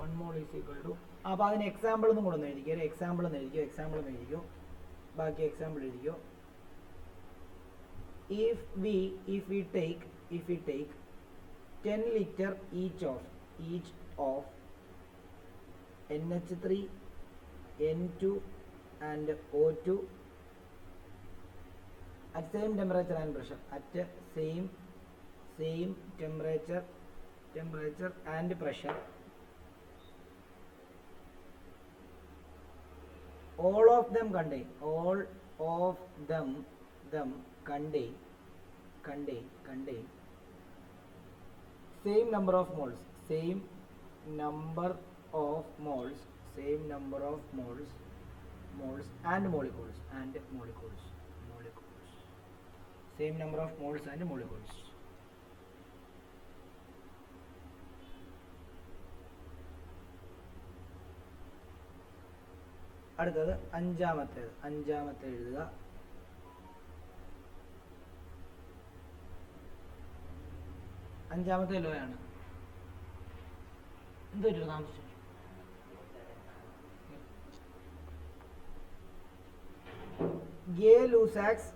1 mole is equal to. അപ്പോൾ അതിന് example ഒന്നും കൂടെ ഒന്ന് എഴുതിക്കോ. എക്സാമ്പിൾ എന്ന് എഴുതിക്കോ. ബാക്കി എക്സാമ്പിൾ എഴുതിക്കോ. If we take 10 liter each of NH3, N2 and O2 at same temperature and pressure, at same temperature and pressure, all of them contain same number of moles and molecules, same number of moles and molecules. അടുത്തത് അഞ്ചാമത്തെ എഴുതുക. അഞ്ചാമത്തെ law ആണ്. എന്തൊരു താമസിച്ചു? Gay-Lussac's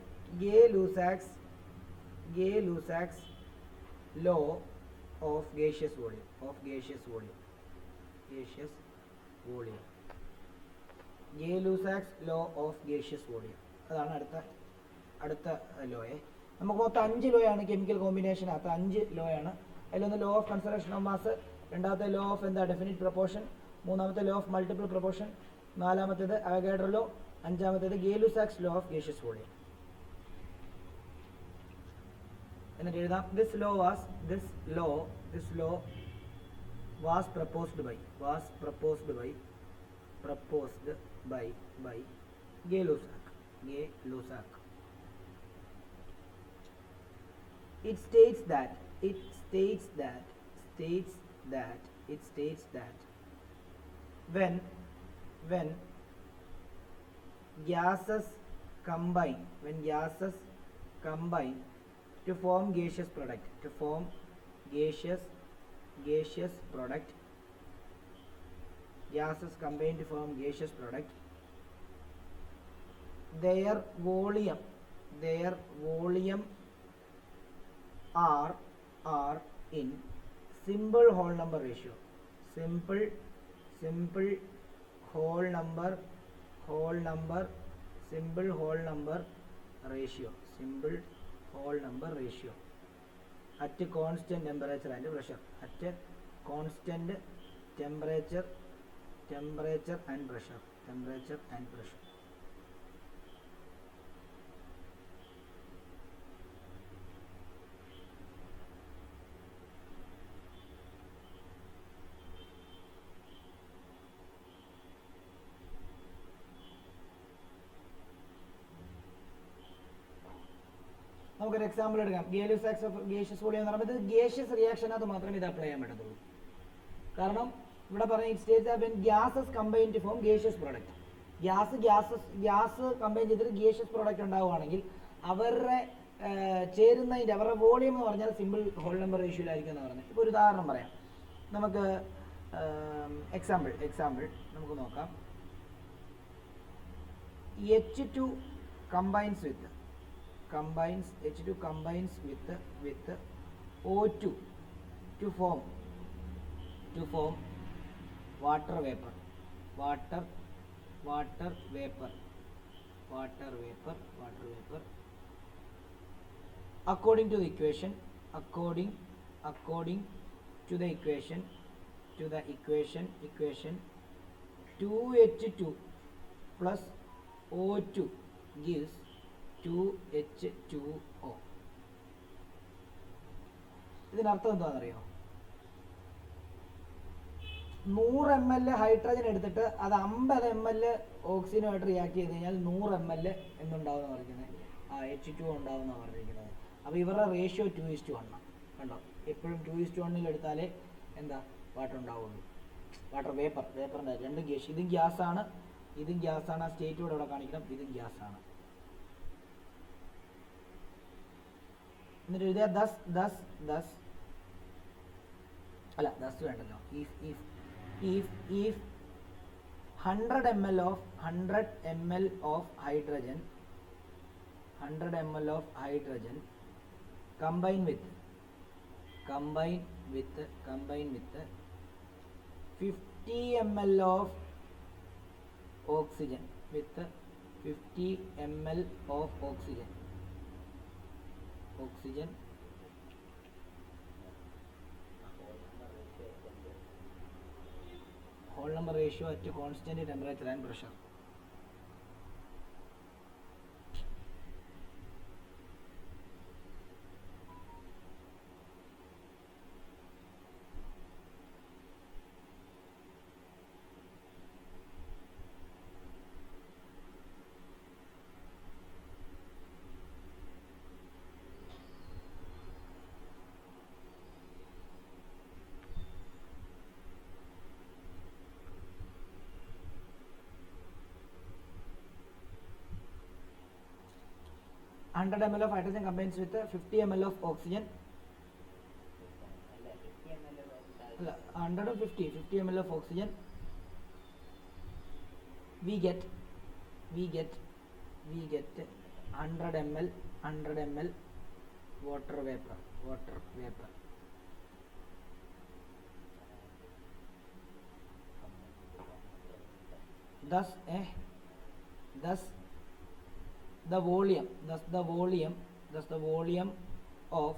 law of gaseous volume. Gay-Lussac's law of gaseous volume. അതാണ് അടുത്ത ലോയെ. നമുക്ക് മൊത്തം 5 ലോയാണ് കെമിക്കൽ കോമ്പിനേഷൻ. അത് 5 ലോയാണ്. അതിലൊന്ന് law of conservation of mass, രണ്ടാമത്തെ ലോ ഓഫ് ഡെഫിനിറ്റ് പ്രൊപ്പോർഷൻ, മൂന്നാമത്തെ ലോ ഓഫ് മൾട്ടിപ്പിൾ പ്രൊപ്പോർഷൻ, നാലാമത്തേത് അവഗാഡ്രോ ലോ, അഞ്ചാമത്തേത് Gay-Lussac's law of gaseous volume. എന്നിട്ട് എഴുതാം. This law was proposed by Gay-Lussac. It states that when gases combine to form gaseous product, gases combine to form gaseous product, their volume are in simple whole number ratio. Simple whole number ratio at constant temperature and pressure. Temperature and pressure. നമുക്കൊരു example എടുക്കാം. Gay-Lussac's of gaseous volume എന്ന് പറയുമ്പോൾ ഇത് gaseous reaction അത് മാത്രമേ ഇത് apply ചെയ്യാൻ പറ്റത്തുള്ളൂ. കാരണം ഇവിടെ പറഞ്ഞ it states that when gases combine to form gaseous product, gas combine ചെയ്തിട്ട് gaseous product ഉണ്ടാവുകയാണെങ്കിൽ അവരുടെ ചേരുന്നതിൻ്റെ അവരുടെ വോളിയം എന്ന് പറഞ്ഞാൽ സിമ്പിൾ ഹോൾ നമ്പർ റേഷ്യോയിലായിരിക്കും എന്ന് പറഞ്ഞത്. ഇപ്പോൾ ഒരു ഉദാഹരണം പറയാം. നമുക്ക് എക്സാമ്പിൾ നമുക്ക് നോക്കാം. H2 combines with O2 to form water vapor. According to the equation 2H2 plus O2 gives 2H2O. ഇതിനർത്ഥം എന്താണെന്നറിയോ? 100 ml ഹൈഡ്രജൻ എടുത്തിട്ട് അത് 50 ml ഓക്സിജനുമായിട്ട് റിയാക്ട് ചെയ്ത് കഴിഞ്ഞാൽ 100 ml എന്നുണ്ടാവുന്ന പറഞ്ഞിരിക്കുന്നത് H2O ഉണ്ടാവുന്ന പറഞ്ഞിരിക്കുന്നത്. അപ്പോൾ ഇവരുടെ റേഷ്യോ 2:1. കണ്ടോ, എപ്പോഴും 2:1 എടുത്താലേ എന്താ വാട്ടർ ഉണ്ടാവുള്ളൂ. വാട്ടർ വേപ്പറിൻ്റെ രണ്ട് ഗ്യാസ്. ഇതും ഗ്യാസാണ്. ആ സ്റ്റേറ്റ് കൂടെ ഇവിടെ കാണിക്കണം. ഇതും ഗ്യാസാണ്. എന്നിട്ട് എഴുതിയ ദസ് വേണ്ടല്ലോ. if 100 ml of hydrogen combine with 50 ml of oxygen, with 50 ml of oxygen whole number ratio at constant temperature and pressure. Hundred ml of hydrogen combines with 50 ml of oxygen. 150 ml of oxygen. We get 100 ml water vapor. Thus the volume of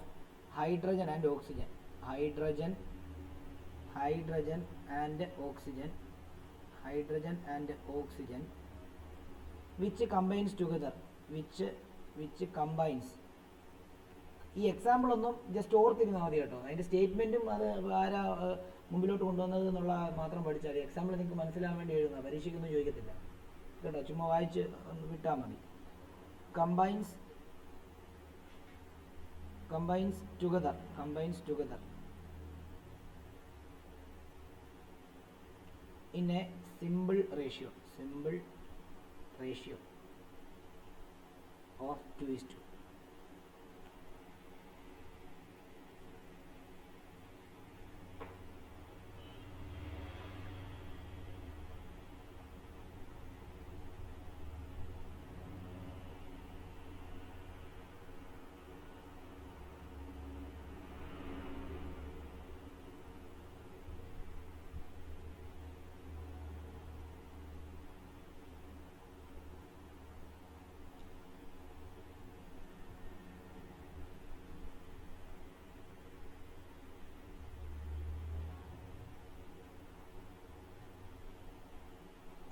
hydrogen and oxygen which combines together, ഈ example ഒന്നും just ഓർത്തിരുന്നാൽ മതി കേട്ടോ. അതിൻ്റെ സ്റ്റേറ്റ്മെൻറ്റും അത് ആരാ മുമ്പിലോട്ട് കൊണ്ടുവന്നത് എന്നുള്ള മാത്രം പഠിച്ചാൽ മതി. എക്സാമ്പിൾ നിങ്ങൾക്ക് മനസ്സിലാകാൻ വേണ്ടി എഴുതുക, പരീക്ഷയ്ക്കൊന്നും ചോദിക്കത്തില്ല കേട്ടോ. ചുമ്മാ വായിച്ച് വിട്ടാൽ മതി. combines together in a simple ratio of 2:2.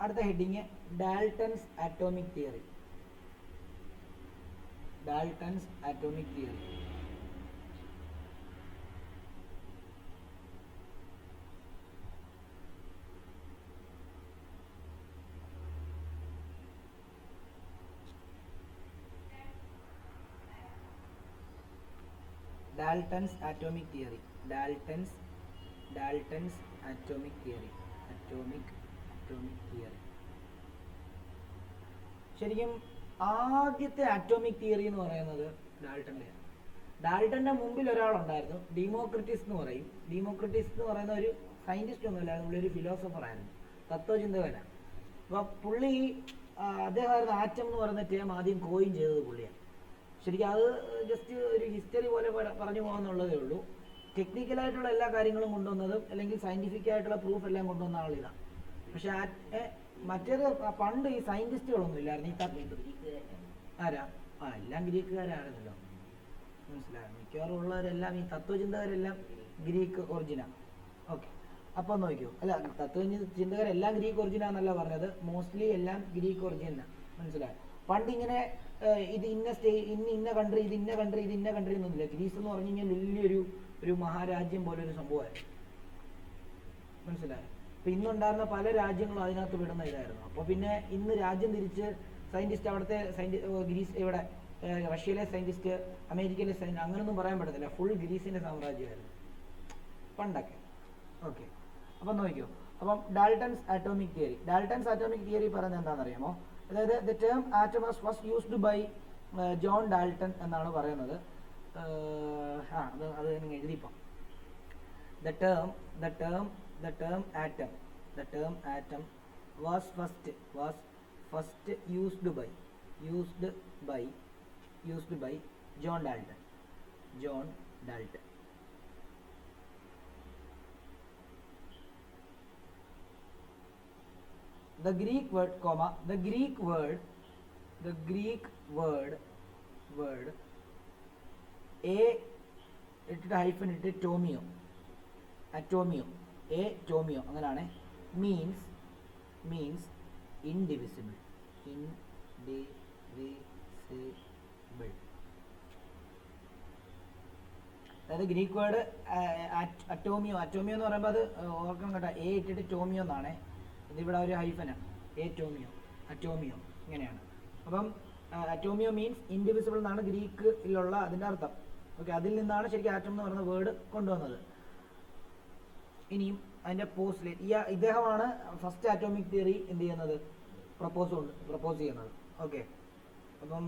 അടുത്ത heading Dalton's atomic theory. Dalton's atomic theory. ശരിക്കും ആദ്യത്തെ ആറ്റോമിക് തിയറി എന്ന് പറയുന്നത് ഡാൽട്ടന്റെ മുമ്പിൽ ഒരാളുണ്ടായിരുന്നു, ഡീമോക്രിറ്റസ് എന്ന് പറയും. ഡീമോക്രിറ്റസ് എന്ന് പറയുന്ന ഒരു സയന്റിസ്റ്റ് ഒന്നുമല്ലായിരുന്നു, പുള്ളി ഒരു ഫിലോസഫർ ആയിരുന്നു, തത്വചിന്തകനാണ്. അപ്പോൾ പുള്ളി അദ്ദേഹമായിരുന്നു ആറ്റം എന്ന് പറയുന്ന ടേം ആദ്യം കോയിൻ ചെയ്തത് പുള്ളിയാണ്. ശരിക്കും അത് ജസ്റ്റ് ഒരു ഹിസ്റ്ററി പോലെ പറഞ്ഞു പോകാന്നുള്ളതേ ഉള്ളൂ. ടെക്നിക്കലായിട്ടുള്ള എല്ലാ കാര്യങ്ങളും കൊണ്ടുവന്നതും അല്ലെങ്കിൽ സയന്റിഫിക് ആയിട്ടുള്ള പ്രൂഫ് എല്ലാം കൊണ്ടുവന്ന ആളിതാണ്. പക്ഷെ മറ്റേത് പണ്ട് ഈ സയന്റിസ്റ്റുകളൊന്നും ഇല്ലായിരുന്നു. എല്ലാം ഗ്രീക്കുകാരായിരുന്നല്ലോ, മനസ്സിലായോ? മിക്കവാറും ഉള്ളവരെല്ലാം ഈ തത്വചിന്തകരെല്ലാം ഗ്രീക്ക് ഒറിജിനാ. ഓക്കെ, അപ്പം നോക്കിയോ, അല്ല തത്വചിന്തകരെല്ലാം ഗ്രീക്ക് ഒറിജിനാന്നല്ല പറഞ്ഞത്, മോസ്റ്റ്ലി എല്ലാം ഗ്രീക്ക് ഒറിജിനാണ്, മനസ്സിലായോ? പണ്ട് ഇങ്ങനെ ഇത് ഇന്ന കൺട്രി എന്നൊന്നുമില്ല. ഗ്രീസ് എന്ന് പറഞ്ഞു കഴിഞ്ഞാൽ വലിയൊരു മഹാരാജ്യം പോലെ ഒരു സംഭവമായിരുന്നു, മനസ്സിലായോ? അപ്പം ഇന്നുണ്ടായിരുന്ന പല രാജ്യങ്ങളും അതിനകത്ത് വിടുന്ന ഇതായിരുന്നു. അപ്പോൾ പിന്നെ ഇന്ന് രാജ്യം തിരിച്ച് സയന്റിസ്റ്റ്, അവിടുത്തെ ഗ്രീസ്, ഇവിടെ റഷ്യയിലെ സയന്റിസ്റ്റ്, അമേരിക്കയിലെ സയന്റിസ്റ്റ്, അങ്ങനൊന്നും പറയാൻ പറ്റത്തില്ല. ഫുൾ ഗ്രീസിന്റെ സാമ്രാജ്യമായിരുന്നു പണ്ടൊക്കെ. ഓക്കെ, അപ്പം നോക്കിയോ. അപ്പം ഡാൽട്ടൺസ് ആറ്റോമിക് തിയറി പറയുന്നത് എന്താണെന്നറിയാമോ? അതായത് the term atom was first used by John Dalton എന്നാണ് പറയുന്നത്. അത് നിങ്ങൾ എഴുതിപ്പം. The term the term atom was first used by John Dalton. The Greek word a ഇട്ടിട്ട് ഹൈഫൻ ഇട്ട് ടോമിയോ അങ്ങനെയാണ് മീൻസ് ഇൻഡിവിസിബിൾ. അതായത് ഗ്രീക്ക് വേർഡ് അറ്റോമിയോ എന്ന് പറയുമ്പോൾ അത് ഓർക്കണം കേട്ടോ, എ ഇട്ടിട്ട് ടോമിയോ എന്നാണ്. ഇതിവിടെ ഒരു ഹൈഫനാണ്, അറ്റോമിയോ ഇങ്ങനെയാണ്. അപ്പം അറ്റോമിയോ മീൻസ് ഇൻഡിവിസിബിൾ എന്നാണ് ഗ്രീക്കിലുള്ള അതിൻ്റെ അർത്ഥം. ഓക്കെ, അതിൽ നിന്നാണ് ശരിക്കും ആറ്റം എന്ന് പറയുന്ന വേർഡ് കൊണ്ടുവന്നത്. ഇനിയും അതിൻ്റെ ഇദ്ദേഹമാണ് ഫസ്റ്റ് ആറ്റോമിക് തിയറി എന്ത് ചെയ്യുന്നത്, പ്രപ്പോസ് ചെയ്യുന്നത്. ഓക്കെ, അപ്പം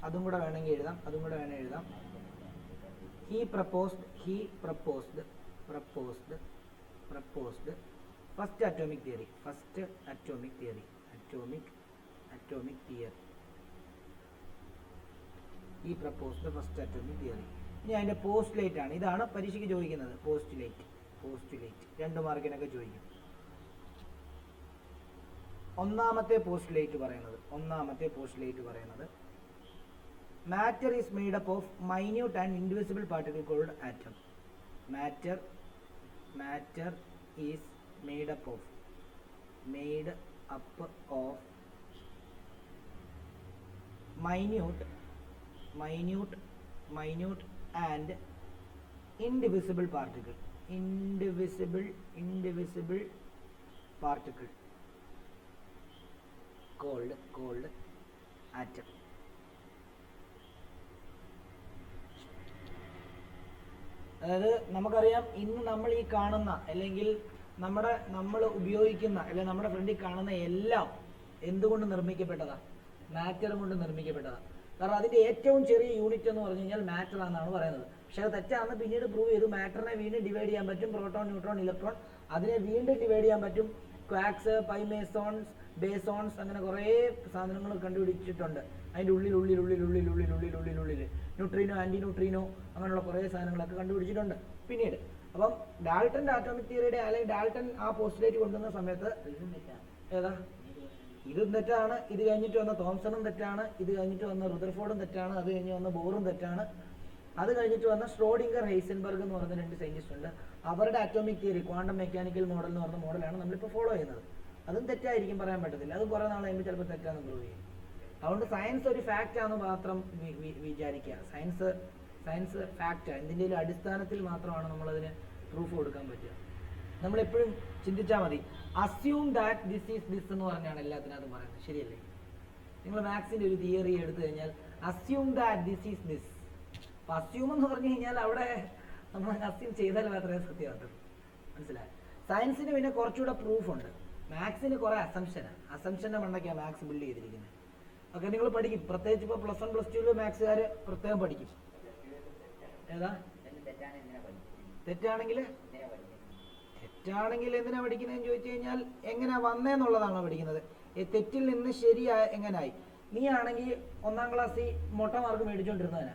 അതും കൂടെ വേണമെങ്കിൽ എഴുതാം. He proposed first atomic theory. He proposed the first atomic theory. ഇനി അതിന്റെ പോസ്റ്റുലേറ്റ് ആണ്. ഇതാണ് പരീക്ഷയ്ക്ക് ചോദിക്കുന്നത്. പോസ്റ്റുലേറ്റ് 2 മാർക്കിനൊക്കെ ചോദിക്കും. ഒന്നാമത്തെ പോസ്റ്റുലേറ്റ് പറയുന്നത് matter is made up of minute and indivisible particle called atom. Matter is made up of minute and indivisible particle called atom. അതായത് നമുക്കറിയാം, ഇന്ന് നമ്മൾ ഈ കാണുന്ന അല്ലെങ്കിൽ നമ്മൾ ഉപയോഗിക്കുന്ന അല്ലെങ്കിൽ നമ്മുടെ ഫ്രണ്ടിൽ കാണുന്ന എല്ലാം എന്തുകൊണ്ട് നിർമ്മിക്കപ്പെട്ടതാണ്? മാറ്റർ കൊണ്ട് നിർമ്മിക്കപ്പെട്ടതാണ്. കാരണം അതിൻ്റെ ഏറ്റവും ചെറിയ യൂണിറ്റ് എന്ന് പറഞ്ഞു കഴിഞ്ഞാൽ മാറ്റർ ആണെന്നാണ് പറയുന്നത്. പക്ഷേ അത് തെറ്റാണെന്ന് പിന്നീട് പ്രൂവ് ചെയ്തു. മാറ്ററിനെ വീണ്ടും ഡിവൈഡ് ചെയ്യാൻ പറ്റും, പ്രോട്ടോൺ, ന്യൂട്രോൺ, ഇലക്ട്രോൺ. അതിനെ വീണ്ടും ഡിവൈഡ് ചെയ്യാൻ പറ്റും. ക്വാക്സ്, പൈമേസോൺസ്, ബേസോൺസ്, അങ്ങനെ കുറേ സാധനങ്ങൾ കണ്ടുപിടിച്ചിട്ടുണ്ട്. അതിൻ്റെ ഉള്ളിൽ ന്യൂട്രീനോ, ആൻറ്റി ന്യൂട്രീനോ, അങ്ങനെയുള്ള കുറേ സാധനങ്ങളൊക്കെ കണ്ടുപിടിച്ചിട്ടുണ്ട് പിന്നീട്. അപ്പം ഡാൾട്ടൻ്റെ ആറ്റോമിക് തിയറിയുടെ അല്ലെങ്കിൽ ഡാൾട്ടൻ ആ പോസ്റ്റുലേറ്റ് കൊണ്ടുവന്ന സമയത്ത് ഇതും തെറ്റാണ്, ഇത് കഴിഞ്ഞിട്ട് വന്ന തോംസണും തെറ്റാണ്, ഇത് കഴിഞ്ഞിട്ട് വന്ന റുദർഫോർഡും തെറ്റാണ്, അത് കഴിഞ്ഞ് വന്ന ബോറും തെറ്റാണ്, അത് കഴിഞ്ഞിട്ട് വന്ന ഷ്രോഡിംഗർ, ഹെയ്സൻബർഗ് എന്ന് പറയുന്ന 2 സയൻറ്റിസ്റ്റ് ഉണ്ട്. അവരുടെ atomic theory, quantum mechanical model എന്ന് പറയുന്ന മോഡലാണ് നമ്മളിപ്പോൾ ഫോളോ ചെയ്യുന്നത്. അതും തെറ്റായിരിക്കും, പറയാൻ പറ്റത്തില്ല. അത് കുറേ നാൾ കഴിയുമ്പോൾ ചിലപ്പോൾ തെറ്റാണെന്ന് പ്രൂവ് ചെയ്യും. അതുകൊണ്ട് സയൻസ് ഒരു ഫാക്റ്റാണെന്ന് മാത്രം വിചാരിക്കുക. സയൻസ് ഫാക്റ്റാണ്, എന്തിൻ്റെയും അടിസ്ഥാനത്തിൽ മാത്രമാണ് നമ്മളതിന് പ്രൂഫ് കൊടുക്കാൻ പറ്റുക. നമ്മളെപ്പോഴും ചിന്തിച്ചാൽ മതി, assume that this is this എന്ന് പറഞ്ഞാണ് എല്ലാത്തിനകത്തും പറയുന്നത്. ശരിയല്ലേ? നിങ്ങൾ മാത്സിൻ്റെ ഒരു തിയറി എടുത്തു കഴിഞ്ഞാൽ assume that this is this. അപ്പം അസ്യൂം എന്ന് പറഞ്ഞു കഴിഞ്ഞാൽ അവിടെ നമ്മൾ അസ്യൂം ചെയ്താൽ മാത്രമേ സത്യമാകത്തുള്ളൂ. മനസ്സിലായി? സയൻസിന് പിന്നെ കുറച്ചുകൂടെ പ്രൂഫുണ്ട്. മാത്സിന് കുറേ അസംഷൻ്റെ മണ്ടയ്ക്കാണ് മാത്സ് ബിൽഡ് ചെയ്തിരിക്കുന്നത്. ഓക്കെ, നിങ്ങൾ പഠിക്കും. പ്രത്യേകിച്ച് ഇപ്പോൾ +1 +2 മാത്സുകാർ പ്രത്യേകം പഠിക്കും. ഏതാ തെറ്റാണെങ്കിൽ എന്തിനാ പഠിക്കുന്നതെന്ന് ചോദിച്ചു കഴിഞ്ഞാൽ എങ്ങനെ വന്നേന്നുള്ളതാണോ പഠിക്കുന്നത്? തെറ്റിൽ നിന്ന് ശരിയായ എങ്ങനായി? നീ ആണെങ്കിൽ 1ാം ക്ലാസ്സിൽ മൊട്ട മാർക്ക് മേടിച്ചുകൊണ്ടിരുന്നതിനാ,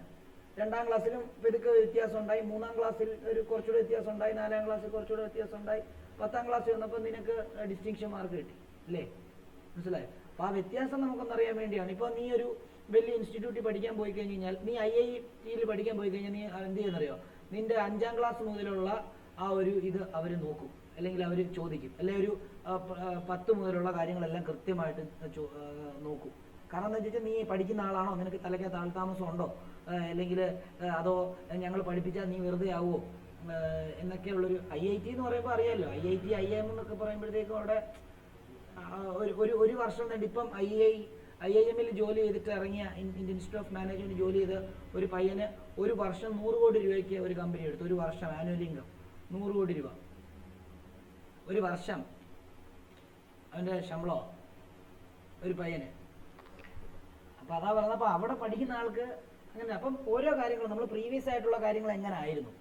2ാം ക്ലാസ്സിലും പെരുക്ക് വ്യത്യാസം ഉണ്ടായി, 3ാം ക്ലാസ്സിൽ ഒരു കുറച്ചുകൂടെ വ്യത്യാസം ഉണ്ടായി, 4ാം ക്ലാസ്സിൽ കുറച്ചുകൂടെ വ്യത്യാസം ഉണ്ടായി, 10ാം ക്ലാസ്സിൽ വന്നപ്പോൾ നിനക്ക് ഡിസ്റ്റിങ്ഷൻ മാർക്ക് കിട്ടി അല്ലേ? മനസ്സിലായോ? അപ്പോൾ ആ വ്യത്യാസം നമുക്കൊന്നറിയാൻ വേണ്ടിയാണ്. ഇപ്പോൾ നീ ഒരു വലിയ ഇൻസ്റ്റിറ്റ്യൂട്ടിൽ പഠിക്കാൻ പോയി കഴിഞ്ഞ് കഴിഞ്ഞാൽ, നീ IIT പഠിക്കാൻ പോയി കഴിഞ്ഞാൽ നീ എന്ത് ചെയ്യുന്നറിയോ? നിന്റെ 5ാം ക്ലാസ് മുതലുള്ള ആ ഒരു ഇത് അവർ നോക്കും, അല്ലെങ്കിൽ അവർ ചോദിക്കും, അല്ലെങ്കിൽ ഒരു 10 മുതലുള്ള കാര്യങ്ങളെല്ലാം കൃത്യമായിട്ട് നോക്കും. കാരണം എന്താ വെച്ചാൽ നീ പഠിക്കുന്ന ആളാണോ, നിനക്ക് തലയ്ക്കകത്ത് ആൾതാമസം ഉണ്ടോ, അല്ലെങ്കിൽ അതോ ഞങ്ങൾ പഠിപ്പിച്ചാൽ നീ വെറുതെ ആവുമോ എന്നൊക്കെയുള്ളൊരു. IIT എന്ന് പറയുമ്പോൾ അറിയാമല്ലോ, IIT IIM എന്നൊക്കെ പറയുമ്പോഴത്തേക്കും അവിടെ ഒരു വർഷം വേണ്ടി. ഇപ്പം IIM ജോലി ചെയ്തിട്ട് ഇറങ്ങിയ ഇന്ത്യൻ ഇൻസ്റ്റിറ്റ്യൂട്ട് ഓഫ് മാനേജ്മെന്റ് ജോലി ചെയ്ത് ഒരു പയ്യന് ഒരു വർഷം 100 കോടി രൂപയ്ക്ക് ഒരു കമ്പനി എടുത്തു. ഒരു വർഷം ആനുവൽ ഇൻകം 100 കോടി രൂപ ഒരു വർഷം, അവൻ്റെ ശമ്പളം ഒരു പയ്യന്. അപ്പം അതാ പറയുന്നത്. അപ്പം അവിടെ പഠിക്കുന്ന ആൾക്ക് അങ്ങനെ. അപ്പം ഓരോ കാര്യങ്ങളും നമ്മൾ പ്രീവിയസ് ആയിട്ടുള്ള കാര്യങ്ങൾ എങ്ങനെ ആയിരുന്നു.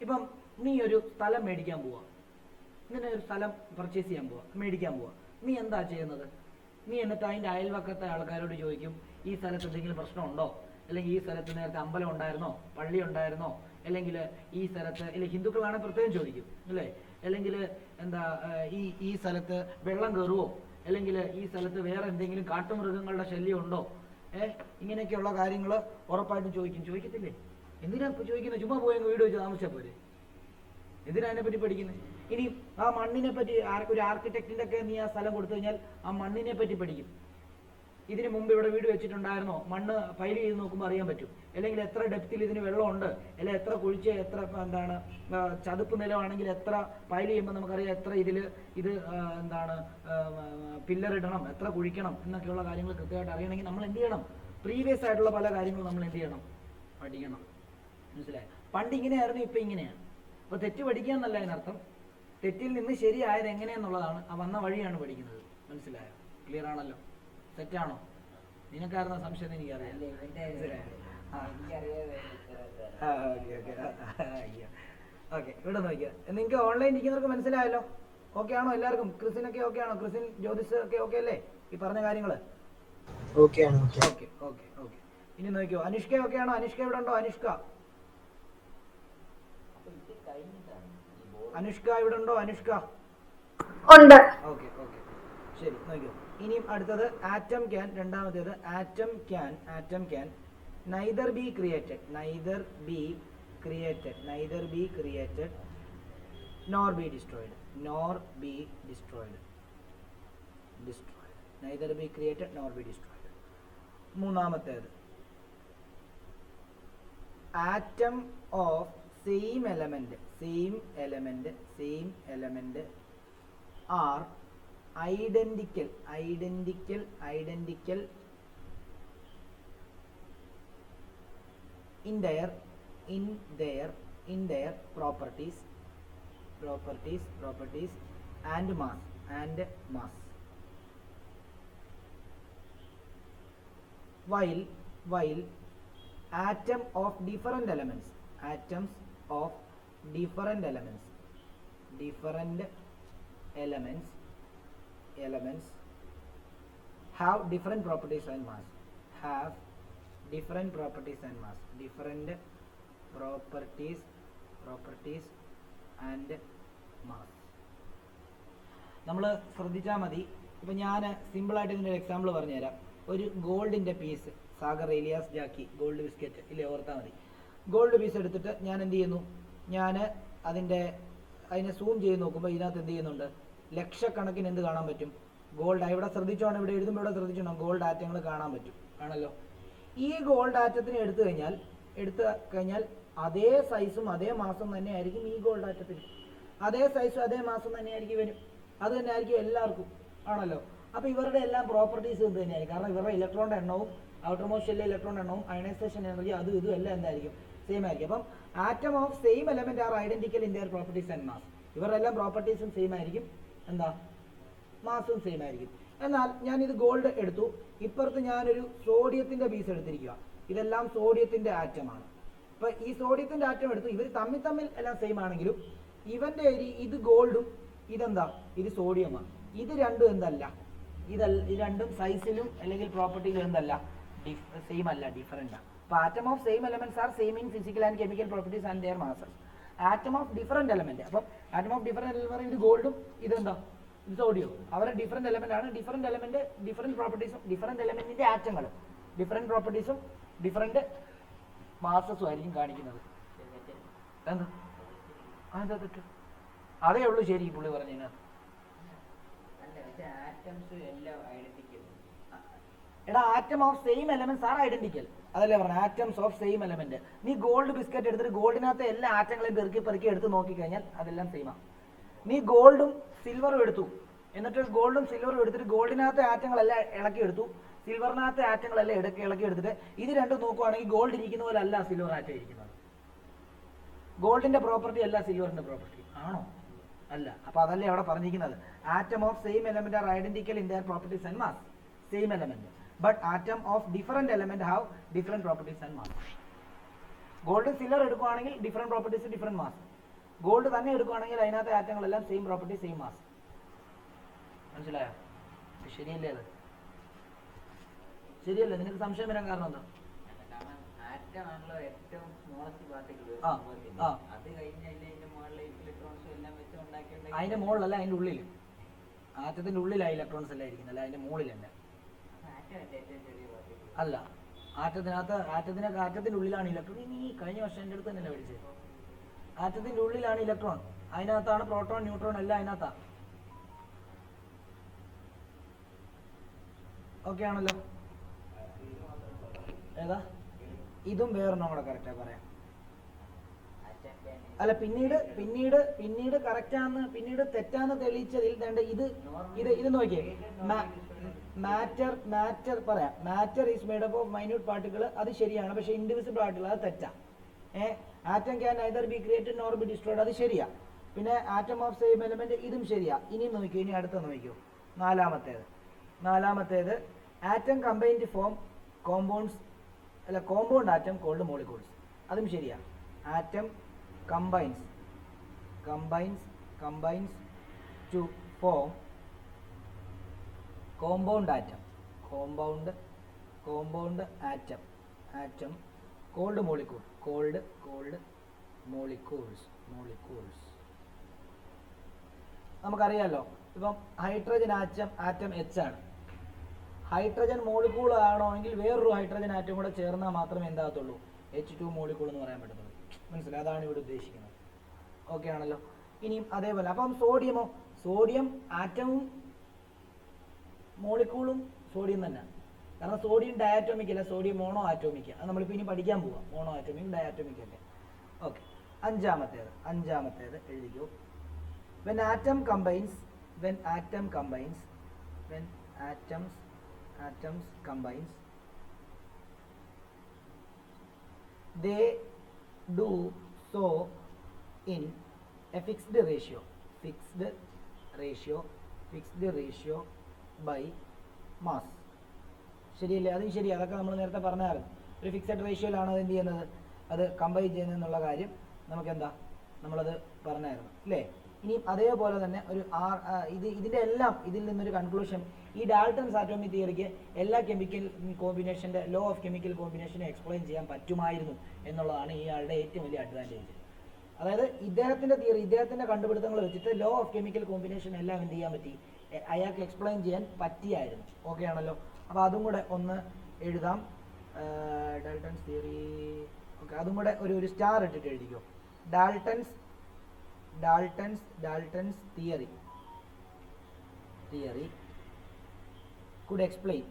ഇപ്പം നീ ഒരു സ്ഥലം മേടിക്കാൻ പോവാ, ഇങ്ങനെ ഒരു സ്ഥലം പർച്ചേസ് ചെയ്യാൻ പോവാ, മേടിക്കാൻ പോവാ. നീ എന്താ ചെയ്യുന്നത്? നീ എന്നിട്ട് അതിൻ്റെ അയൽവക്കത്തെ ആൾക്കാരോട് ചോദിക്കും, ഈ സ്ഥലത്ത് എന്തെങ്കിലും പ്രശ്നമുണ്ടോ, അല്ലെങ്കിൽ ഈ സ്ഥലത്ത് നേരത്തെ അമ്പലം ഉണ്ടായിരുന്നോ, പള്ളി ഉണ്ടായിരുന്നോ, അല്ലെങ്കിൽ ഈ സ്ഥലത്ത്, അല്ലെങ്കിൽ ഹിന്ദുക്കളാണെങ്കിൽ പ്രത്യേകം ചോദിക്കും അല്ലേ, അല്ലെങ്കിൽ എന്താ ഈ സ്ഥലത്ത് വെള്ളം കയറുമോ, അല്ലെങ്കിൽ ഈ സ്ഥലത്ത് വേറെ എന്തെങ്കിലും കാട്ടുമൃഗങ്ങളുടെ ശല്യം ഉണ്ടോ, ഇങ്ങനെയൊക്കെയുള്ള കാര്യങ്ങൾ ഉറപ്പായിട്ടും ചോദിക്കത്തില്ലേ? എന്തിനാ ചോദിക്കുന്നത്? ചുമ്മാ പോയി വീട് വെച്ച് താമസിച്ചാൽ പോരെ? എന്തിനാ അതിനെപ്പറ്റി പഠിക്കുന്നത്? ഇനി ആ മണ്ണിനെ പറ്റി ഒരു ആർക്കിടെക്റ്റിൻ്റെ ഒക്കെ നീ ആ സ്ഥലം കൊടുത്തു കഴിഞ്ഞാൽ ആ മണ്ണിനെ പറ്റി പഠിക്കും. ഇതിന് മുമ്പ് ഇവിടെ വീട് വെച്ചിട്ടുണ്ടായിരുന്നോ, മണ്ണ് ഫയൽ ചെയ്ത് നോക്കുമ്പോൾ അറിയാൻ പറ്റും. അല്ലെങ്കിൽ എത്ര ഡെപ്തിൽ ഇതിന് വെള്ളമുണ്ട്, അല്ലെങ്കിൽ എത്ര കുഴിച്ച്, എത്ര എന്താണ് ചതുപ്പ് നിലമാണെങ്കിൽ എത്ര ഫയൽ ചെയ്യുമ്പോൾ നമുക്കറിയാം എത്ര ഇത് എന്താണ് പില്ലർ ഇടണം, എത്ര കുഴിക്കണം എന്നൊക്കെയുള്ള കാര്യങ്ങൾ കൃത്യമായിട്ട് അറിയണമെങ്കിൽ നമ്മൾ എന്ത് ചെയ്യണം? പ്രീവിയസ് ആയിട്ടുള്ള പല കാര്യങ്ങളും നമ്മൾ എന്ത് ചെയ്യണം? പഠിക്കണം. മനസ്സിലായി? പണ്ട് ഇങ്ങനെയായിരുന്നു, ഇപ്പം ഇങ്ങനെയാണ്. അപ്പോൾ തെറ്റ് പഠിക്കുക എന്നല്ല അതിനർത്ഥം. തെറ്റിൽ നിന്ന് ശരിയായത് എങ്ങനെയെന്നുള്ളതാണ്, ആ വന്ന വഴിയാണ് പഠിക്കുന്നത്. മനസ്സിലായോ? ക്ലിയർ ആണല്ലോ? തെറ്റാണോ? നിനക്കായിരുന്ന സംശയം എനിക്കറിയാം. ഓക്കെ, ഇവിടെ നോക്കിയാൽ നിങ്ങൾക്ക് ഓൺലൈൻ ഇരിക്കുന്നവർക്ക് മനസ്സിലായല്ലോ? ഓക്കെ ആണോ എല്ലാവർക്കും? ക്രിസിനൊക്കെ ഓക്കെ ആണോ? ക്രിസിൻ, ജ്യോതിഷ് ഒക്കെ ഓക്കെ അല്ലേ ഈ പറഞ്ഞ കാര്യങ്ങൾ? ഓക്കെ. ഇനി നോക്കിയോ, അനുഷ്ക ഓക്കെ ആണോ? അനുഷ്ക ഇവിടെ ഉണ്ടോ? അനുഷ്ക ഇവിടെ ഉണ്ടോ? അനുഷ്ക ഉണ്ട്. ഓക്കെ, ശരി. നോക്കിയോ, ഇനിയും അടുത്തത് ആറ്റം ക്യാൻ. രണ്ടാമത്തേത് atom can neither be created nor be destroyed. Neither be created nor be destroyed. മൂന്നാമത്തേത് atom of same element are identical in their properties and mass, while atoms of different elements have different properties and mass. നമ്മൾ ശ്രദ്ധിച്ചാൽ മതി. ഇപ്പം ഞാൻ സിമ്പിളായിട്ട് ഇതിൻ്റെ ഒരു example പറഞ്ഞുതരാം. ഒരു ഗോൾഡിൻ്റെ പീസ്, സാഗർ ഏലിയാസ് ജാക്കി ഗോൾഡ് ബിസ്ക്കറ്റ് ഇല്ലേ, ഓർത്താൽ മതി. ഗോൾഡ് പീസ് എടുത്തിട്ട് ഞാൻ എന്ത് ചെയ്യുന്നു? ഞാൻ അതിനെ സൂം ചെയ്ത് നോക്കുമ്പോൾ ഇതിനകത്ത് എന്ത് ചെയ്യുന്നുണ്ട്? ലക്ഷക്കണക്കിന് എന്ത് കാണാൻ പറ്റും? ഗോൾഡ്. ഇവിടെ ശ്രദ്ധിച്ചോണം, ഇവിടെ എഴുതുമ്പോൾ ഇവിടെ ശ്രദ്ധിച്ചോണം, ഗോൾഡ് ആറ്റങ്ങൾ കാണാൻ പറ്റും. ആണല്ലോ. ഈ ഗോൾഡ് ആറ്റത്തിനെ എടുത്തു കഴിഞ്ഞാൽ അതേ സൈസും അതേ മാസം തന്നെ ആയിരിക്കും ഈ ഗോൾഡ് ആറ്റത്തിന്. അതേ സൈസും അതേ മാസം തന്നെ ആയിരിക്കും വരും. അത് തന്നെ ആയിരിക്കും എല്ലാവർക്കും. ആണല്ലോ. അപ്പോൾ ഇവരുടെ എല്ലാം പ്രോപ്പർട്ടീസ് എന്ത് തന്നെയായിരിക്കും? കാരണം ഇവരുടെ ഇലക്ട്രോണിൻ്റെ എണ്ണവും ഔട്ടർമോസ്റ്റ് ഷെല്ലിലെ ഇലക്ട്രോണിൻ്റെ എണ്ണവും അയണൈസേഷൻ എനർജി അതും ഇതും എല്ലാം എന്തായിരിക്കും? സെയിം ആയിരിക്കും. അപ്പം atom of same element are identical in their properties and mass. ഇവരുടെ എല്ലാം പ്രോപ്പർട്ടീസും സെയിം ആയിരിക്കും, മാസും സെയിം ആയിരിക്കും. എന്നാൽ ഞാനിത് ഗോൾഡ് എടുത്തു, ഇപ്പുറത്ത് ഞാനൊരു സോഡിയത്തിൻ്റെ പീസ് എടുത്തിരിക്കുക. ഇതെല്ലാം സോഡിയത്തിൻ്റെ ആറ്റമാണ്. അപ്പോൾ ഈ സോഡിയത്തിൻ്റെ ആറ്റം എടുത്തു, ഇവർ തമ്മിൽ എല്ലാം സെയിം ആണെങ്കിലും ഇവൻ്റെ ഇത് ഗോൾഡും ഇത് സോഡിയമാണ്. ഇത് രണ്ടും എന്തല്ല? ഇത് രണ്ടും സൈസിലും അല്ലെങ്കിൽ പ്രോപ്പർട്ടിയിലും എന്തല്ല? സെയിം അല്ല, ഡിഫറൻ്റ് ആണ്. അപ്പോൾ atom of same elements are same in physical and chemical properties and their masses. Atom of different element, അപ്പം ആറ്റം ഓഫ് ഡിഫറൻറ്റ് എലമെന്റ് ഇത് ഗോൾഡും ഇത് സോഡിയം. അവരുടെ ഡിഫറൻറ്റ് എലമെന്റ് ആണ്. ഡിഫറൻറ്റ് എലമെന്റ് ഡിഫറൻറ്റ് പ്രോപ്പർട്ടീസും ഡിഫറൻറ്റ് എലമെന്റിന്റെ ആറ്റങ്ങൾ different പ്രോപ്പർട്ടീസും different മാസസും ആയിരിക്കും കാണിക്കുന്നത്. എന്താ തെറ്റ്? അതേ ഉള്ളൂ ശരി പുള്ളി പറഞ്ഞതിനകത്ത്. എടാ, atom of same elements R identical. അതല്ലേ പറഞ്ഞ ആറ്റംസ് ഓഫ് സെയിം എലമെന്റ്. നീ ഗോൾഡ് ബിസ്ക്കറ്റ് എടുത്തിട്ട് ഗോൾഡിനകത്ത് എല്ലാ ആറ്റങ്ങളെയും പെറുക്കി എടുത്ത് നോക്കിക്കഴിഞ്ഞാൽ അതെല്ലാം സെയിമാണ്. നീ ഗോൾഡും സിൽവറും എടുത്തു, എന്നിട്ട് ഗോൾഡും സിൽവറും എടുത്തിട്ട് ഗോൾഡിനകത്തെ ആറ്റങ്ങളെല്ലാം ഇളക്കിയെടുത്തു, സിൽവറിനകത്തെ ആറ്റങ്ങളെല്ലാം ഇളക്കിയെടുത്തിട്ട് ഇത് രണ്ടും നോക്കുവാണെങ്കിൽ ഗോൾഡ് ഇരിക്കുന്ന പോലെ അല്ല സിൽവർ ആറ്റം ഇരിക്കുന്നത്. ഗോൾഡിന്റെ പ്രോപ്പർട്ടി അല്ല സിൽവറിന്റെ പ്രോപ്പർട്ടി ആണോ? അല്ല. അപ്പൊ അതല്ലേ അവിടെ പറഞ്ഞിരിക്കുന്നത്. Atom of same element are identical in their properties and mass. Same element but atom of different element have different properties and mass. Gold silver എടുക്കുവാണെങ്കിൽ different properties different mass. Gold തന്നെ എടുക്കുകയാണെങ്കിൽ അതിനകത്തെ ആറ്റങ്ങളെല്ലാം സെയിം പ്രോപ്പർട്ടി സെയിം മാസ്. മനസ്സിലായോ? ശരിയല്ലേ? അത് ശരിയല്ലേ? നിനക്ക് സംശയം വരാൻ കാരണം എന്താ? അതിന്റെ മുകളിലല്ല, അതിന്റെ ഉള്ളിൽ. ആറ്റത്തിന്റെ ഉള്ളിലാണ് ഇലക്ട്രോൺസ് എല്ലാം ഇരിക്കുന്നത്, അല്ല അതിന്റെ മുകളിലല്ല. അല്ല, ആറ്റത്തിന്റെ ഉള്ളിലാണ് ഇലക്ട്രോൺ. നീ കഴിഞ്ഞ വർഷം എൻ്റെ അടുത്ത് തന്നെയല്ലേ പഠിച്ചത്? ആറ്റത്തിന്റെ ഉള്ളിലാണ് ഇലക്ട്രോൺ, അതിനകത്താണ് പ്രോട്ടോൺ ന്യൂട്രോൺ എല്ലാം അതിനകത്താ. ഓക്കെ ആണല്ലോ? ഏതാ? ഇതും വേറൊന്നും കൂടെ കറക്റ്റാ പറയാം. അല്ല, പിന്നീട് കറക്റ്റാന്ന്, പിന്നീട് തെറ്റാന്ന് തെളിയിച്ചതിൽ ഇത് നോക്കിയേ. മാറ്റർ പറയാം. Matter is made up of minute particle, അത് ശരിയാണ്. പക്ഷെ ഇൻഡിവിസിബിൾ പാർട്ടിക്കിൾ, അത് തെറ്റാ. Atom can either be created nor B destroyed, അത് ശരിയാ. പിന്നെ ആറ്റം ഓഫ് സെയിം എലമെന്റ്, ഇതും ശരിയാ. ഇനിയും നോക്കൂ, ഇനി അടുത്ത നോക്കൂ. നാലാമത്തേത് ആറ്റം കമ്പൈൻഡ് ഫോം കോമ്പൗണ്ട്സ്, അല്ല കോമ്പൗണ്ട് ആറ്റം കോൾഡ് മോളിക്യൂൾസ്, അതും ശരിയാ. Atom combines to form compound atom called molecules. നമുക്കറിയാലോ, ഇപ്പം ഹൈഡ്രജൻ ആറ്റം H ആണ്. ഹൈഡ്രജൻ മോളിക്യൂൾ ആണോയെങ്കിൽ വേറൊരു ഹൈഡ്രജൻ ആറ്റം കൂടെ ചേർന്നാൽ മാത്രമേ എന്താകത്തുള്ളൂ? H2 മോളിക്യൂൾ എന്ന് പറയാൻ പറ്റത്തുള്ളൂ. മനസ്സിലായി? അതാണ് ഇവിടെ ഉദ്ദേശിക്കുന്നത്. ഓക്കെ ആണല്ലോ? ഇനിയും അതേപോലെ അപ്പം സോഡിയം ആറ്റവും മോളിക്യൂളും സോഡിയം തന്നെ. കാരണം സോഡിയം ഡയാറ്റോമിക് അല്ല, സോഡിയം മോണോ ആറ്റോമിക്. അത് നമ്മളിപ്പോൾ ഇനി പഠിക്കാൻ പോവാം. മോണോ ആറ്റോമിക് ഡയാറ്റോമിക് അല്ലേ? ഓക്കെ. അഞ്ചാമത്തേത് എഴുതിക്കൂ. when atoms combines they do so in a fixed ratio by mass. ശരിയല്ലേ? അതും ശരി. അതൊക്കെ നമ്മൾ നേരത്തെ പറഞ്ഞായിരുന്നു. ഒരു ഫിക്സഡ് റേഷ്യോയിലാണ് അത് എന്ത് ചെയ്യുന്നത്, അത് കമ്പൈൻ ചെയ്യുന്നത് എന്നുള്ള കാര്യം നമുക്കെന്താ, നമ്മളത് പറഞ്ഞായിരുന്നു അല്ലേ? ഇനി അതേപോലെ തന്നെ ഇതിൻ്റെ എല്ലാം ഇതിൽ നിന്നൊരു കൺക്ലൂഷൻ, ഈ ഡാൾട്ടൺസ് ആറ്റോമിക് തിയറിക്ക് എല്ലാ കെമിക്കൽ കോമ്പിനേഷൻ്റെ ലോ ഓഫ് കെമിക്കൽ കോമ്പിനേഷനെ എക്സ്പ്ലെയിൻ ചെയ്യാൻ പറ്റുമായിരുന്നു എന്നുള്ളതാണ് ഇയാളുടെ ഏറ്റവും വലിയ അഡ്വാൻറ്റേജ്. അതായത് ഇദ്ദേഹത്തിൻ്റെ തിയറി, ഇദ്ദേഹത്തിൻ്റെ കണ്ടുപിടുത്തങ്ങൾ വെച്ചിട്ട് ലോ ഓഫ് കെമിക്കൽ കോമ്പിനേഷൻ എല്ലാം എന്ത് ചെയ്യാൻ പറ്റി, അയാൾക്ക് എക്സ്പ്ലെയിൻ ചെയ്യാൻ പറ്റിയായിരുന്നു. ഓക്കെ ആണല്ലോ? അപ്പോൾ അതും കൂടെ ഒന്ന് എഴുതാം. Dalton's theory. ഓക്കെ, അതും കൂടെ ഒരു സ്റ്റാർ ഇട്ടിട്ട് എഴുതിക്കോ. Dalton's theory could explain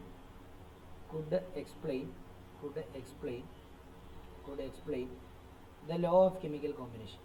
the law of chemical combination.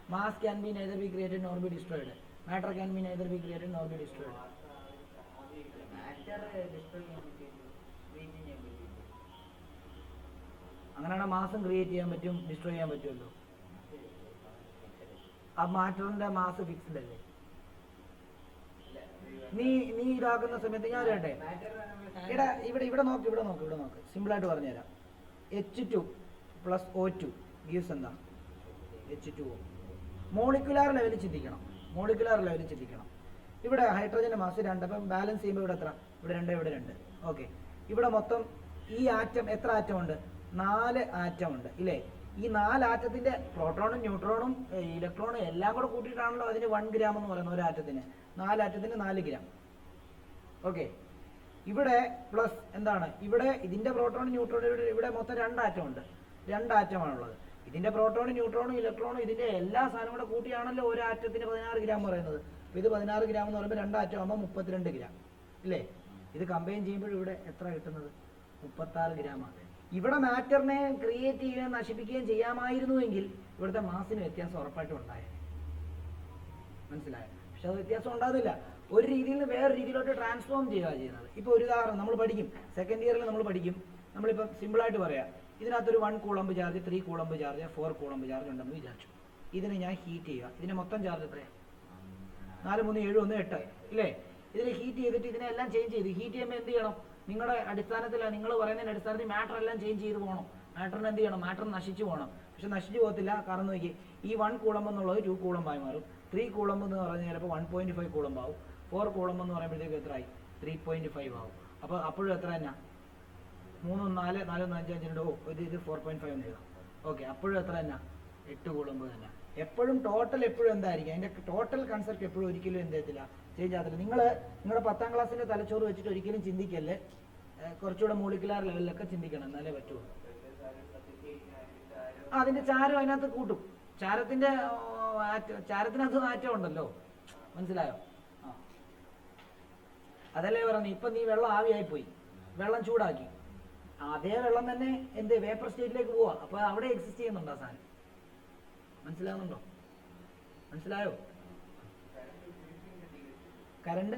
Mass can be neither be created nor be destroyed. Matter can be neither be created nor be destroyed. അങ്ങനെയാണ് മാസും create ചെയ്യാൻ പറ്റും, destroy ചെയ്യാൻ പറ്റുമല്ലോ. ആ മാറ്ററിന്റെ മാസ് ഫിക്സ്ഡ് അല്ലേ? നീ ഇതാക്കുന്ന സമയത്ത് ഞാൻ പറയട്ടെ, ഇവിടെ നോക്ക് സിമ്പിളായിട്ട് പറഞ്ഞുതരാം. H2 + O2 gives എന്താ? H2O. മോളിക്കുലാർ ലെവലിൽ ചിന്തിക്കണം. ഇവിടെ ഹൈഡ്രജന്റെ മാസ് 2, അപ്പം ബാലൻസ് ചെയ്യുമ്പോൾ ഇവിടെ എത്ര? ഇവിടെ 2, ഇവിടെ 2. ഓക്കെ. ഇവിടെ മൊത്തം ഈ ആറ്റം എത്ര ആറ്റം ഉണ്ട്? 4 ആറ്റം ഉണ്ട് ഇല്ലേ? ഈ 4 ആറ്റത്തിന്റെ പ്രോട്ടോണും ന്യൂട്രോണും ഇലക്ട്രോണും എല്ലാം കൂടെ കൂട്ടിയിട്ടാണല്ലോ അതിന് 1 ഗ്രാം എന്ന് പറയുന്നത്. ഒരു ആറ്റത്തിന് 4 ആറ്റത്തിന് 4 ഗ്രാം. ഓക്കെ. ഇവിടെ പ്ലസ് എന്താണ്? ഇവിടെ ഇതിന്റെ പ്രോട്ടോണും ന്യൂട്രോണും ഇവിടെ മൊത്തം 2 ആറ്റം ഉണ്ട്. 2 ആറ്റമാണുള്ളത്. ഇതിന്റെ പ്രോട്ടോണും ന്യൂട്രോണും ഇലക്ട്രോണും ഇതിന്റെ എല്ലാ സാധനവും കൂടെ കൂട്ടിയാണല്ലോ ഒരു ആറ്റത്തിന് 16 ഗ്രാം പറയുന്നത്. അപ്പോൾ ഇത് 16 ഗ്രാം എന്ന് പറയുമ്പോൾ 2 ആറ്റം ആകുമ്പോൾ 32 ഗ്രാം ഇല്ലേ? ഇത് കമ്പൈൻ ചെയ്യുമ്പോൾ ഇവിടെ എത്ര കിട്ടുന്നത്? 36 ഗ്രാമാണ്. ഇവിടെ മാറ്ററിനെ ക്രിയേറ്റ് ചെയ്യുകയും നശിപ്പിക്കുകയും ചെയ്യാമായിരുന്നുവെങ്കിൽ ഇവിടുത്തെ മാസിന് വ്യത്യാസം ഉറപ്പായിട്ടും ഉണ്ടായത്. മനസ്സിലായോ? പക്ഷെ അത് വ്യത്യാസം ഉണ്ടാകുന്നില്ല. ഒരു രീതിയിൽ നിന്ന് വേറെ രീതിയിലോട്ട് ട്രാൻസ്ഫോം ചെയ്യുക ചെയ്യുന്നത്. ഇപ്പോൾ ഒരു ഉദാഹരണം നമ്മൾ പഠിക്കും, സെക്കൻഡ് ഇയറിൽ നമ്മൾ പഠിക്കും. നമ്മളിപ്പോൾ സിമ്പിളായിട്ട് പറയാം, ഇതിനകത്തൊരു 1 coulomb charge, 3 coulomb charge, 4 coulomb charge ഉണ്ടെന്ന് വിചാരിച്ചു. ഇതിനെ ഞാൻ ഹീറ്റ് ചെയ്യുക. ഇതിന് മൊത്തം ചാർജ് എത്രയാണ്? 4 3 7 1 8 ഇല്ലേ? ഇതിനെ ഹീറ്റ് ചെയ്തിട്ട് ഇതിനെല്ലാം ചേഞ്ച് ചെയ്ത് ഹീറ്റ് ചെയ്യുമ്പോൾ എന്ത് ചെയ്യണം? നിങ്ങളുടെ അടിസ്ഥാനത്തിൽ നിങ്ങൾ പറയുന്നതിൻ്റെ അടിസ്ഥാനത്തിൽ മാറ്റർ എല്ലാം ചേഞ്ച് ചെയ്ത് പോകണം. മാറ്ററിന് എന്ത് ചെയ്യണം? മാറ്റർ നശിച്ചു പോകണം. പക്ഷെ നശിച്ചു പോകത്തില്ല. കാരണം നോക്കി, ഈ 1 കൂളമ്പ് എന്നുള്ളത് 2 കൂളമ്പായി മാറും. 3 കൂളമ്പ് എന്ന് പറഞ്ഞാൽ ചിലപ്പോൾ 1.5 കൂളമ്പ് ആവും. 4 കൂളമ്പ് എന്ന് പറയുമ്പോഴത്തേക്ക് എത്രയായി? 3.5 ആവും. അപ്പോൾ അപ്പോഴും എത്ര തന്നെ? 3 4 4 5 5 2 ഇത് 4.5 എന്ന് എഴുതാം. ഓക്കെ, അപ്പോഴും എത്ര തന്നെ? 8 കൂളമ്പ് തന്നെ. എപ്പോഴും ടോട്ടൽ എപ്പോഴും എന്തായിരിക്കും? അതിൻ്റെ ടോട്ടൽ കൺസെപ്റ്റ് എപ്പോഴും ഒരിക്കലും എന്ത് ചെയ്യത്തില്ല, ചേഞ്ച് ആകത്തില്ല. നിങ്ങളുടെ 10ാം ക്ലാസ്സിൻ്റെ തലച്ചോറ് വെച്ചിട്ട് ഒരിക്കലും ചിന്തിക്കല്ലേ, കുറച്ചുകൂടെ മോളിക്കുലാർ ലെവലിലൊക്കെ ചിന്തിക്കണം, എന്നാലേ പറ്റുള്ളൂ. അതിൻ്റെ ചാരം അതിനകത്ത് കൂട്ടും. ചാരത്തിനകത്ത് മാറ്റം ഉണ്ടല്ലോ, മനസ്സിലായോ? അതല്ലേ പറഞ്ഞു, ഇപ്പം നീ വെള്ളം ആവിയായിപ്പോയി, വെള്ളം ചൂടാക്കി, അതേ വെള്ളം തന്നെ എന്ത് വേപ്പർ സ്റ്റേറ്റിലേക്ക് പോവാ. അപ്പോൾ അവിടെ എക്സിസ്റ്റ് ചെയ്യുന്നുണ്ടോ ആ സാധനം? മനസ്സിലാവുന്നുണ്ടോ? മനസ്സിലായോ? കറണ്ട്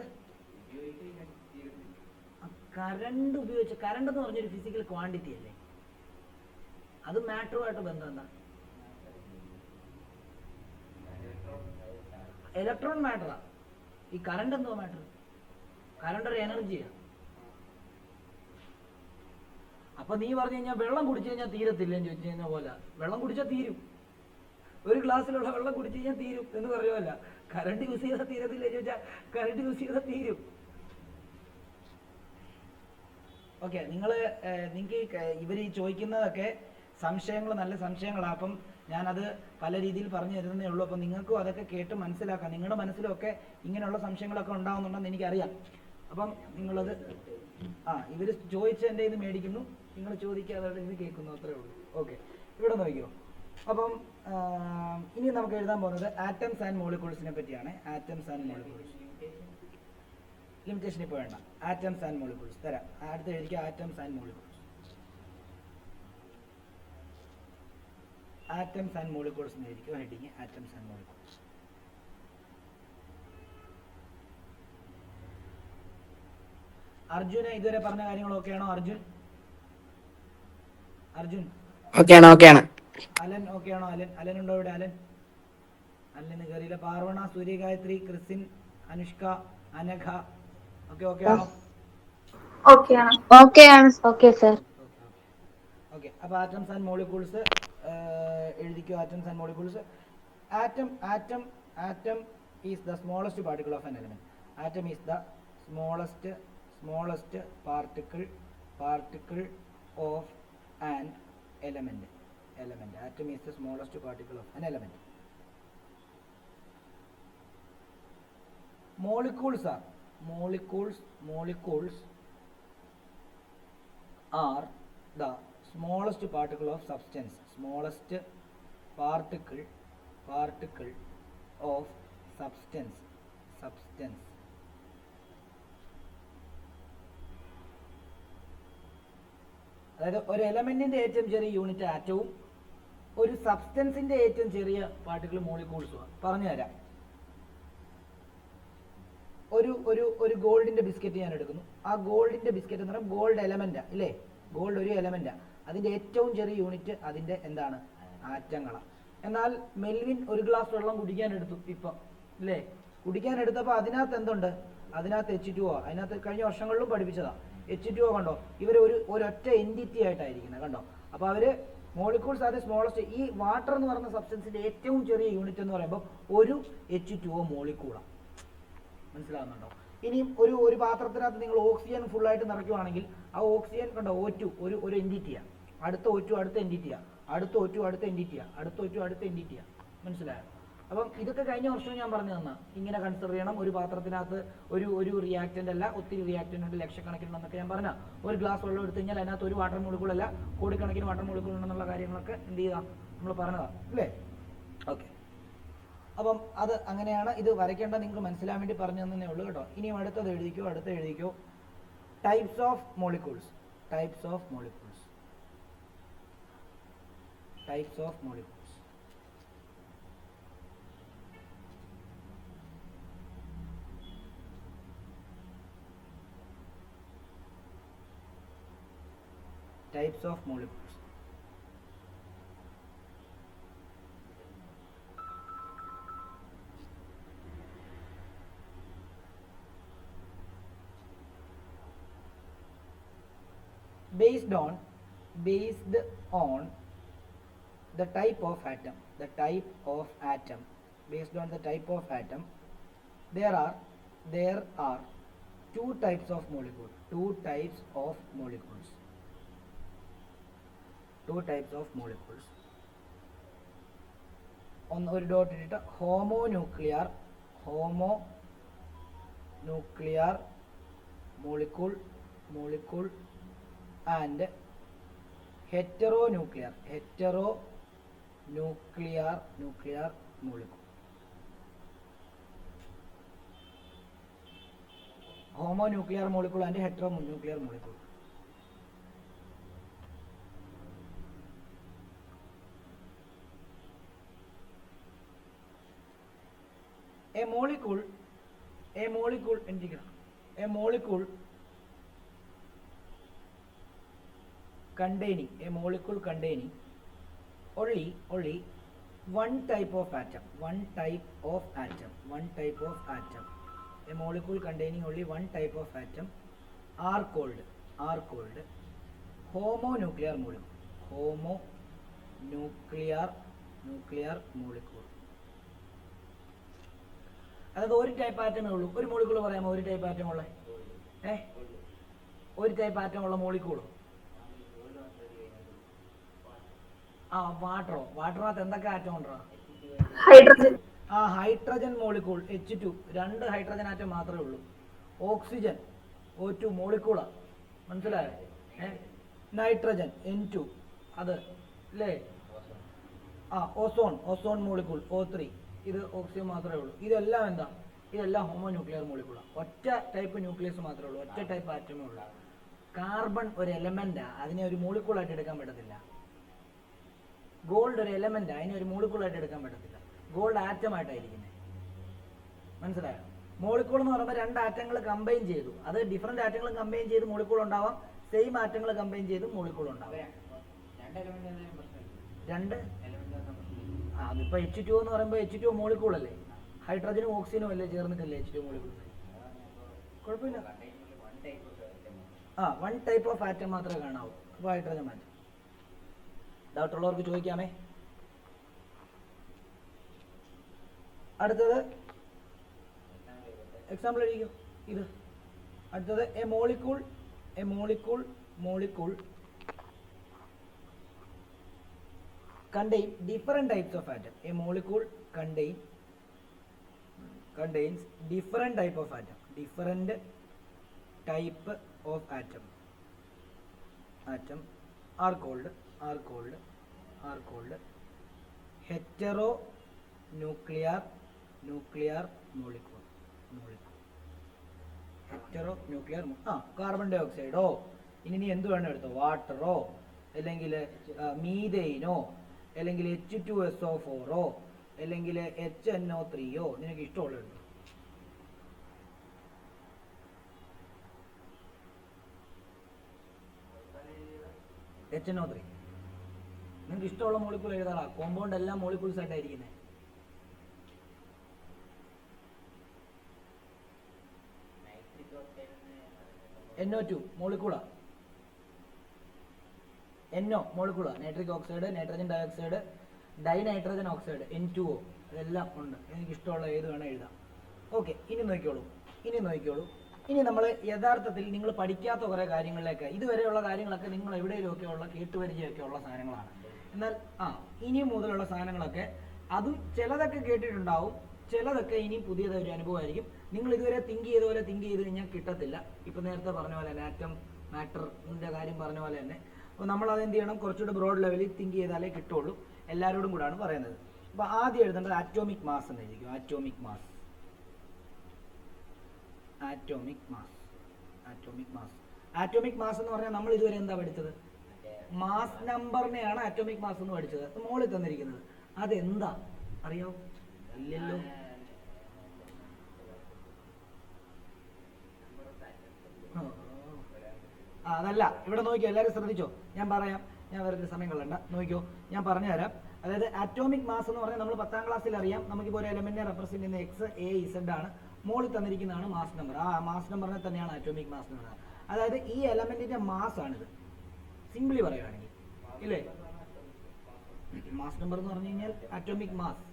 ഉപയോഗിച്ച്, കറണ്ട് എന്ന് പറഞ്ഞൊരു ഫിസിക്കൽ ക്വാണ്ടിറ്റി അല്ലേ, അത് മാറ്ററുമായിട്ട് ബന്ധം എന്താ? ഇലക്ട്രോൺ മാറ്ററാ. ഈ കറണ്ട് എന്തോ മാറ്റർ? കറണ്ട് ഒരു എനർജിയാണ്. അപ്പൊ നീ പറഞ്ഞു കഴിഞ്ഞാൽ വെള്ളം കുടിച്ചു കഴിഞ്ഞാൽ തീരത്തില്ലെന്ന് ചോദിച്ചു കഴിഞ്ഞാൽ പോലെ, വെള്ളം കുടിച്ചാൽ തീരും. ഒരു ഗ്ലാസ്സിലുള്ള വെള്ളം കുടിച്ചു കഴിഞ്ഞാൽ തീരും എന്ന് പറയുമല്ല. കറണ്ട് യൂസ് ചെയ്താൽ തീരത്തില്ല ചോദിച്ചാൽ കറണ്ട് യൂസ് ചെയ്താൽ തീരും. ഓക്കെ, നിങ്ങൾക്ക് ഇവർ ഈ ചോദിക്കുന്നതൊക്കെ സംശയങ്ങൾ നല്ല സംശയങ്ങളാണ്. അപ്പം ഞാനത് പല രീതിയിൽ പറഞ്ഞു തരുന്നേ ഉള്ളൂ. അപ്പം നിങ്ങൾക്കും അതൊക്കെ കേട്ട് മനസ്സിലാക്കാം. നിങ്ങളുടെ മനസ്സിലൊക്കെ ഇങ്ങനെയുള്ള സംശയങ്ങളൊക്കെ ഉണ്ടാകുന്നുണ്ടെന്ന് എനിക്കറിയാം. അപ്പം നിങ്ങളത് ഇവർ ചോദിച്ച് എൻ്റെ ഇത് മേടിക്കുന്നു, നിങ്ങൾ ചോദിക്കാതെ ഇത് കേൾക്കുന്നു, അത്രേ ഉള്ളൂ. ഓക്കെ, ഇവിടെ നോക്കിയോ. അപ്പം ഇനി നമുക്ക് എഴുതാൻ പോകുന്നത് ആറ്റംസ് ആൻഡ് മോളിക്യൂൾസിനെ പറ്റിയാണ്. Atoms and molecules. ലിമിറ്റേഷൻ ഇപ്പോൾ വേണ്ട. ആറ്റംസ് ആൻഡ് മോളിക്യൂൾസ് തരാം. അടുത്ത് എഴുതിക്കുക atoms and molecules. Atoms and molecules എന്ന് എഴുതിക്കുക ഹെഡിങ്, ആറ്റംസ് ആൻഡ് മോളിക്യൂൾസ്. അർജുന് ഇതുവരെ പറഞ്ഞ കാര്യങ്ങളൊക്കെ ആണോ? അർജുൻ ഓക്കെയാണ്. അലൻ ഓക്കെ ആണോ? അലൻ ഉണ്ടോ ഇവിടെ? അലന് കയറിയില്ല. പാർവണ, സൂര്യഗായത്രി, ക്രിസിൻ, അനുഷ്ക, അനഘ ഓക്കെ ആണോ? Okay sir. ഓക്കെ, അപ്പോൾ ആറ്റംസ് ആൻഡ് മോളിക്യൂൾസ് എഴുതിക്കോ. Atoms and molecules. Atom is the smallest particle of an element. Atom is the smallest particle of an element. Atom is the smallest particle of an element. Molecules are the smallest particle of substance. Smallest particle of substance. അതായത് ഒരു എലമെന്റിന്റെ ഏറ്റവും ചെറിയ unit ആറ്റവും ഒരു സബ്സ്റ്റൻസിന്റെ ഏറ്റവും ചെറിയ particle മോളിക്യൂൾസും. പറഞ്ഞു തരാം. ഒരു ഗോൾഡിന്റെ ബിസ്ക്കറ്റ് ഞാൻ എടുക്കുന്നു. ആ ഗോൾഡിന്റെ ബിസ്ക്കറ്റ് എന്ന് പറയുമ്പോൾ ഗോൾഡ് എലമെന്റാ ഇല്ലേ? ഗോൾഡ് ഒരു എലമെന്റാ. അതിന്റെ ഏറ്റവും ചെറിയ യൂണിറ്റ് അതിന്റെ എന്താണ്? ആറ്റങ്ങളാണ്. എന്നാൽ മെൽവിൻ ഒരു ഗ്ലാസ് വെള്ളം കുടിക്കാൻ എടുത്തു ഇപ്പം ഇല്ലേ? കുടിക്കാൻ എടുത്തപ്പോൾ അതിനകത്ത് എന്തുണ്ട്? അതിനകത്ത് H2O. അതിനകത്ത് കഴിഞ്ഞ വർഷങ്ങളിലും പഠിപ്പിച്ചതാ. H2O കണ്ടോ? ഇവർ ഒരൊറ്റ എൻറ്റിറ്റി ആയിട്ടായിരിക്കുന്നത് കണ്ടോ? അപ്പോൾ അവര് മോളിക്യൂൾസ് അത് സ്മോളസ്റ്റ്. ഈ വാട്ടർ എന്ന് പറയുന്ന സബ്സ്റ്റൻസിന്റെ ഏറ്റവും ചെറിയ യൂണിറ്റ് എന്ന് പറയുമ്പോൾ ഒരു H2O മോളിക്യൂളാണ്. മനസ്സിലാവുന്നുണ്ടോ? ഇനിയും ഒരു പാത്രത്തിനകത്ത് നിങ്ങൾ ഓക്സിജൻ ഫുള്ളായിട്ട് നിറയ്ക്കുവാണെങ്കിൽ ആ ഓക്സിജൻ കണ്ടോ O2 ഒരു എൻറ്റിറ്റിയാണ്. അടുത്ത O2 അടുത്ത എൻറ്റിറ്റിയാണ്. അടുത്ത O2 അടുത്ത എൻറ്റിറ്റിയാണ്. അടുത്ത O2 അടുത്ത എൻറ്റിറ്റിയാണ്. മനസ്സിലായോ? അപ്പം ഇതൊക്കെ കഴിഞ്ഞ വർഷവും ഞാൻ പറഞ്ഞു തന്നാ. ഇങ്ങനെ കൺസിഡർ ചെയ്യണം. ഒരു പാത്രത്തിനകത്ത് ഒരു റിയാക്റ്റൻ്റ് അല്ല, ഒത്തിരി റിയാക്റ്റൻ്റ് ഉണ്ട്, ലക്ഷക്കണക്കിനുണ്ടെന്നൊക്കെ ഞാൻ പറഞ്ഞ. ഒരു ഗ്ലാസ് വെള്ളം എടുത്തു കഴിഞ്ഞാൽ അതിനകത്ത് ഒരു വാട്ടർ മോളിക്യൂൾ അല്ല, കോടിക്കണക്കിന് വാട്ടർ മോളിക്യൂൾ ഉണ്ടെന്നുള്ള കാര്യങ്ങളൊക്കെ എന്ത് ചെയ്യുക നമ്മൾ പറഞ്ഞതാണ് അല്ലേ? ഓക്കെ, അപ്പം അത് അങ്ങനെയാണ്. ഇത് വരയ്ക്കേണ്ട നിങ്ങൾക്ക് മനസ്സിലാൻ വേണ്ടി പറഞ്ഞു തന്നേ ഉള്ളൂ കേട്ടോ. ഇനിയും അടുത്തത് എഴുതിക്കോ. Types of molecules. types of molecules. Types of molecules. Based on the type of atom, based on the type of atom, there are two types of molecules. On ഒരു ഡോട്ട് ഇട്ടിട്ട് homonuclear molecule and heteronuclear molecule. Homonuclear molecule and heteronuclear molecule. A molecule containing only one type of atom. A molecule containing only one type of atom are called homonuclear molecule. അതായത് ഒരു type ആറ്റമേ ഉള്ളൂ. ഒരു molecule പറയാമോ? ഒരു type atom ഉള്ള ഒരു type atom ഉള്ള മോളിക്കൂളോ? വാട്ടറിനകത്ത് എന്തൊക്കെ ആറ്റം ഉണ്ടോ? Hydrogen. Hydrogen molecule H2, 2 hydrogen atom മാത്രമേ ഉള്ളൂ. ഓക്സിജൻ O2 മോളിക്കൂളാ, മനസ്സിലായോ? നൈട്രജൻ N2, അത് അല്ലേ? ഓസോൺ മോളിക്കൂൾ O3, ഇത് ഓക്സിജൻ മാത്രമേ ഉള്ളൂ. ഇതെല്ലാം ഹോമോന്യൂക്ലിയർ മോളിക്കൂളാണ്. ഒറ്റ ടൈപ്പ് ന്യൂക്ലിയസ് മാത്രമേ ഉള്ളൂ, ഒറ്റ ടൈപ്പ് ആറ്റമേ ഉള്ളൂ. കാർബൺ ഒരു എലമെന്റാ, അതിനെ ഒരു മോളിക്കൂളായിട്ട് എടുക്കാൻ പറ്റത്തില്ല. ഗോൾഡ് ഒരു എലമെന്റ്, അതിനെ ഒരു മോളിക്കൂളായിട്ട് എടുക്കാൻ പറ്റത്തില്ല. ഗോൾഡ് ആറ്റമായിട്ടായിരിക്കുന്നത്, മനസ്സിലായോ? മോളിക്കൂൾ എന്ന് പറയുമ്പോൾ രണ്ട് ആറ്റങ്ങൾ കമ്പൈൻ ചെയ്തു, അത് ഡിഫറെന്റ് ആറ്റങ്ങൾ കമ്പൈൻ ചെയ്ത് മോളിക്കൂൾ ഉണ്ടാവാം, സെയിം ആറ്റങ്ങൾ കമ്പൈൻ ചെയ്ത് മോളിക്കൂൾ ഉണ്ടാവാം. അതിപ്പോ H2 എന്ന് പറയുമ്പോൾ H2 മോളിക്കൂൾ അല്ലേ, ഹൈഡ്രജനും ഓക്സിജനും അല്ലേ ചേർന്നിട്ടല്ലേ H2 മോളിക്കൂൾ. കുഴപ്പമില്ല. വൺ ടൈപ്പ് ഓഫ് ആറ്റം മാത്രമേ കാണാവൂ. അപ്പോൾ ഹൈഡ്രജൻ ആറ്റം. ഡൗട്ട് ഉള്ളവർക്ക് ചോദിക്കാമേ. അടുത്തത് എക്സാമ്പിൾ എഴുതിക്കും. ഇത് അടുത്തത് A molecule contain different types of atom. A molecule contains different type of atom. Atom are called heteronuclear molecule. Heteronuclear carbon ഡൈ ഓക്സൈഡോ, ഇനി നീ എന്ത് വേണം എടുത്തോ, വാട്ടറോ അല്ലെങ്കിൽ മീതെയിനോ അല്ലെങ്കിൽ H2SO4 അല്ലെങ്കിൽ HNO3 നിനക്ക് ഇഷ്ടമുള്ളത്. HNO3 നിങ്ങൾക്ക് ഇഷ്ടമുള്ള മോളിക്കൂൾ എഴുതാറാ. കോമ്പൗണ്ട് എല്ലാം മോളിക്യൂൾസ് ആയിട്ടായിരിക്കുന്നത്. NO2 മോളിക്കൂളാ. NO മോളിക്കൂളാ, nitric oxide, nitrogen dioxide, dinitrogen oxide, N2O, അതെല്ലാം ഉണ്ട്. എനിക്ക് ഇഷ്ടമുള്ള ഏത് വേണം എഴുതാം. ഓക്കെ, ഇനി നോക്കിക്കോളൂ. ഇനി നമ്മൾ യഥാർത്ഥത്തിൽ നിങ്ങൾ പഠിക്കാത്ത കുറേ കാര്യങ്ങളിലേക്ക്, ഇതുവരെയുള്ള കാര്യങ്ങളൊക്കെ നിങ്ങൾ എവിടെയെങ്കിലുമൊക്കെ ഉള്ള കേട്ടുപരിചയമൊക്കെ ഉള്ള സാധനങ്ങളാണ്. എന്നാൽ ഇനി മുതലുള്ള സാധനങ്ങളൊക്കെ അതും ചിലതൊക്കെ കേട്ടിട്ടുണ്ടാവും, ചിലതൊക്കെ ഇനി പുതിയതൊരു അനുഭവമായിരിക്കും. നിങ്ങൾ ഇതുവരെ തിങ്ക് ചെയ്ത പോലെ തിങ്ക് ചെയ്ത് കഴിഞ്ഞാൽ കിട്ടത്തില്ല. ഇപ്പം നേരത്തെ പറഞ്ഞ പോലെ തന്നെ ആറ്റം മാറ്ററിൻ്റെ കാര്യം പറഞ്ഞ പോലെ തന്നെ. അപ്പോൾ നമ്മൾ അതെന്ത് ചെയ്യണം, കുറച്ചുകൂടി ബ്രോഡ് ലെവലിൽ തിങ്ക് ചെയ്താലേ കിട്ടുള്ളൂ. എല്ലാവരോടും കൂടാണ് പറയുന്നത്. അപ്പോൾ ആദ്യം എഴുതേണ്ടത് ആറ്റോമിക് മാസ് എന്നായിരിക്കും. ആറ്റോമിക് മാസ് എന്ന് പറഞ്ഞാൽ നമ്മൾ ഇതുവരെ എന്താ പഠിച്ചത്? മാസ് നമ്പറിനെയാണ് ആറ്റോമിക് മാസ് എന്ന് പഠിച്ചത്. മുകളിൽ തന്നിരിക്കുന്നത് അതെന്താ അറിയാവോ? ഇല്ലല്ലോ. അതല്ല, ഇവിടെ നോക്കിയോ, എല്ലാവരും ശ്രദ്ധിച്ചോ, ഞാൻ പറയാം, ഞാൻ വെറുതെ സമയം കളയണ്ട, നോക്കിയോ, ഞാൻ പറഞ്ഞുതരാം. അതായത് ആറ്റോമിക് മാസ് എന്ന് പറഞ്ഞാൽ നമ്മൾ 10ാം ക്ലാസ്സിൽ അറിയാം, നമുക്കിപ്പോൾ ഒരു എലമെന്റിനെ റെപ്രസെന്റ് ചെയ്യുന്ന എക്സ് എ ഇസഡ് ആണ്. മുകളിൽ തന്നിരിക്കുന്നതാണ് മാസ് നമ്പർ. ആ മാസ് നമ്പറിനെ തന്നെയാണ് ആറ്റോമിക് മാസ് എന്ന് പറയുന്നത്. അതായത് ഈ എലമെന്റിന്റെ മാസ് ആണിത്, സിംപിളി പറയുകയാണെങ്കിൽ, ഇല്ലേ? മാസ് നമ്പർ എന്ന് പറഞ്ഞു കഴിഞ്ഞാൽ ആറ്റോമിക് മാസ്.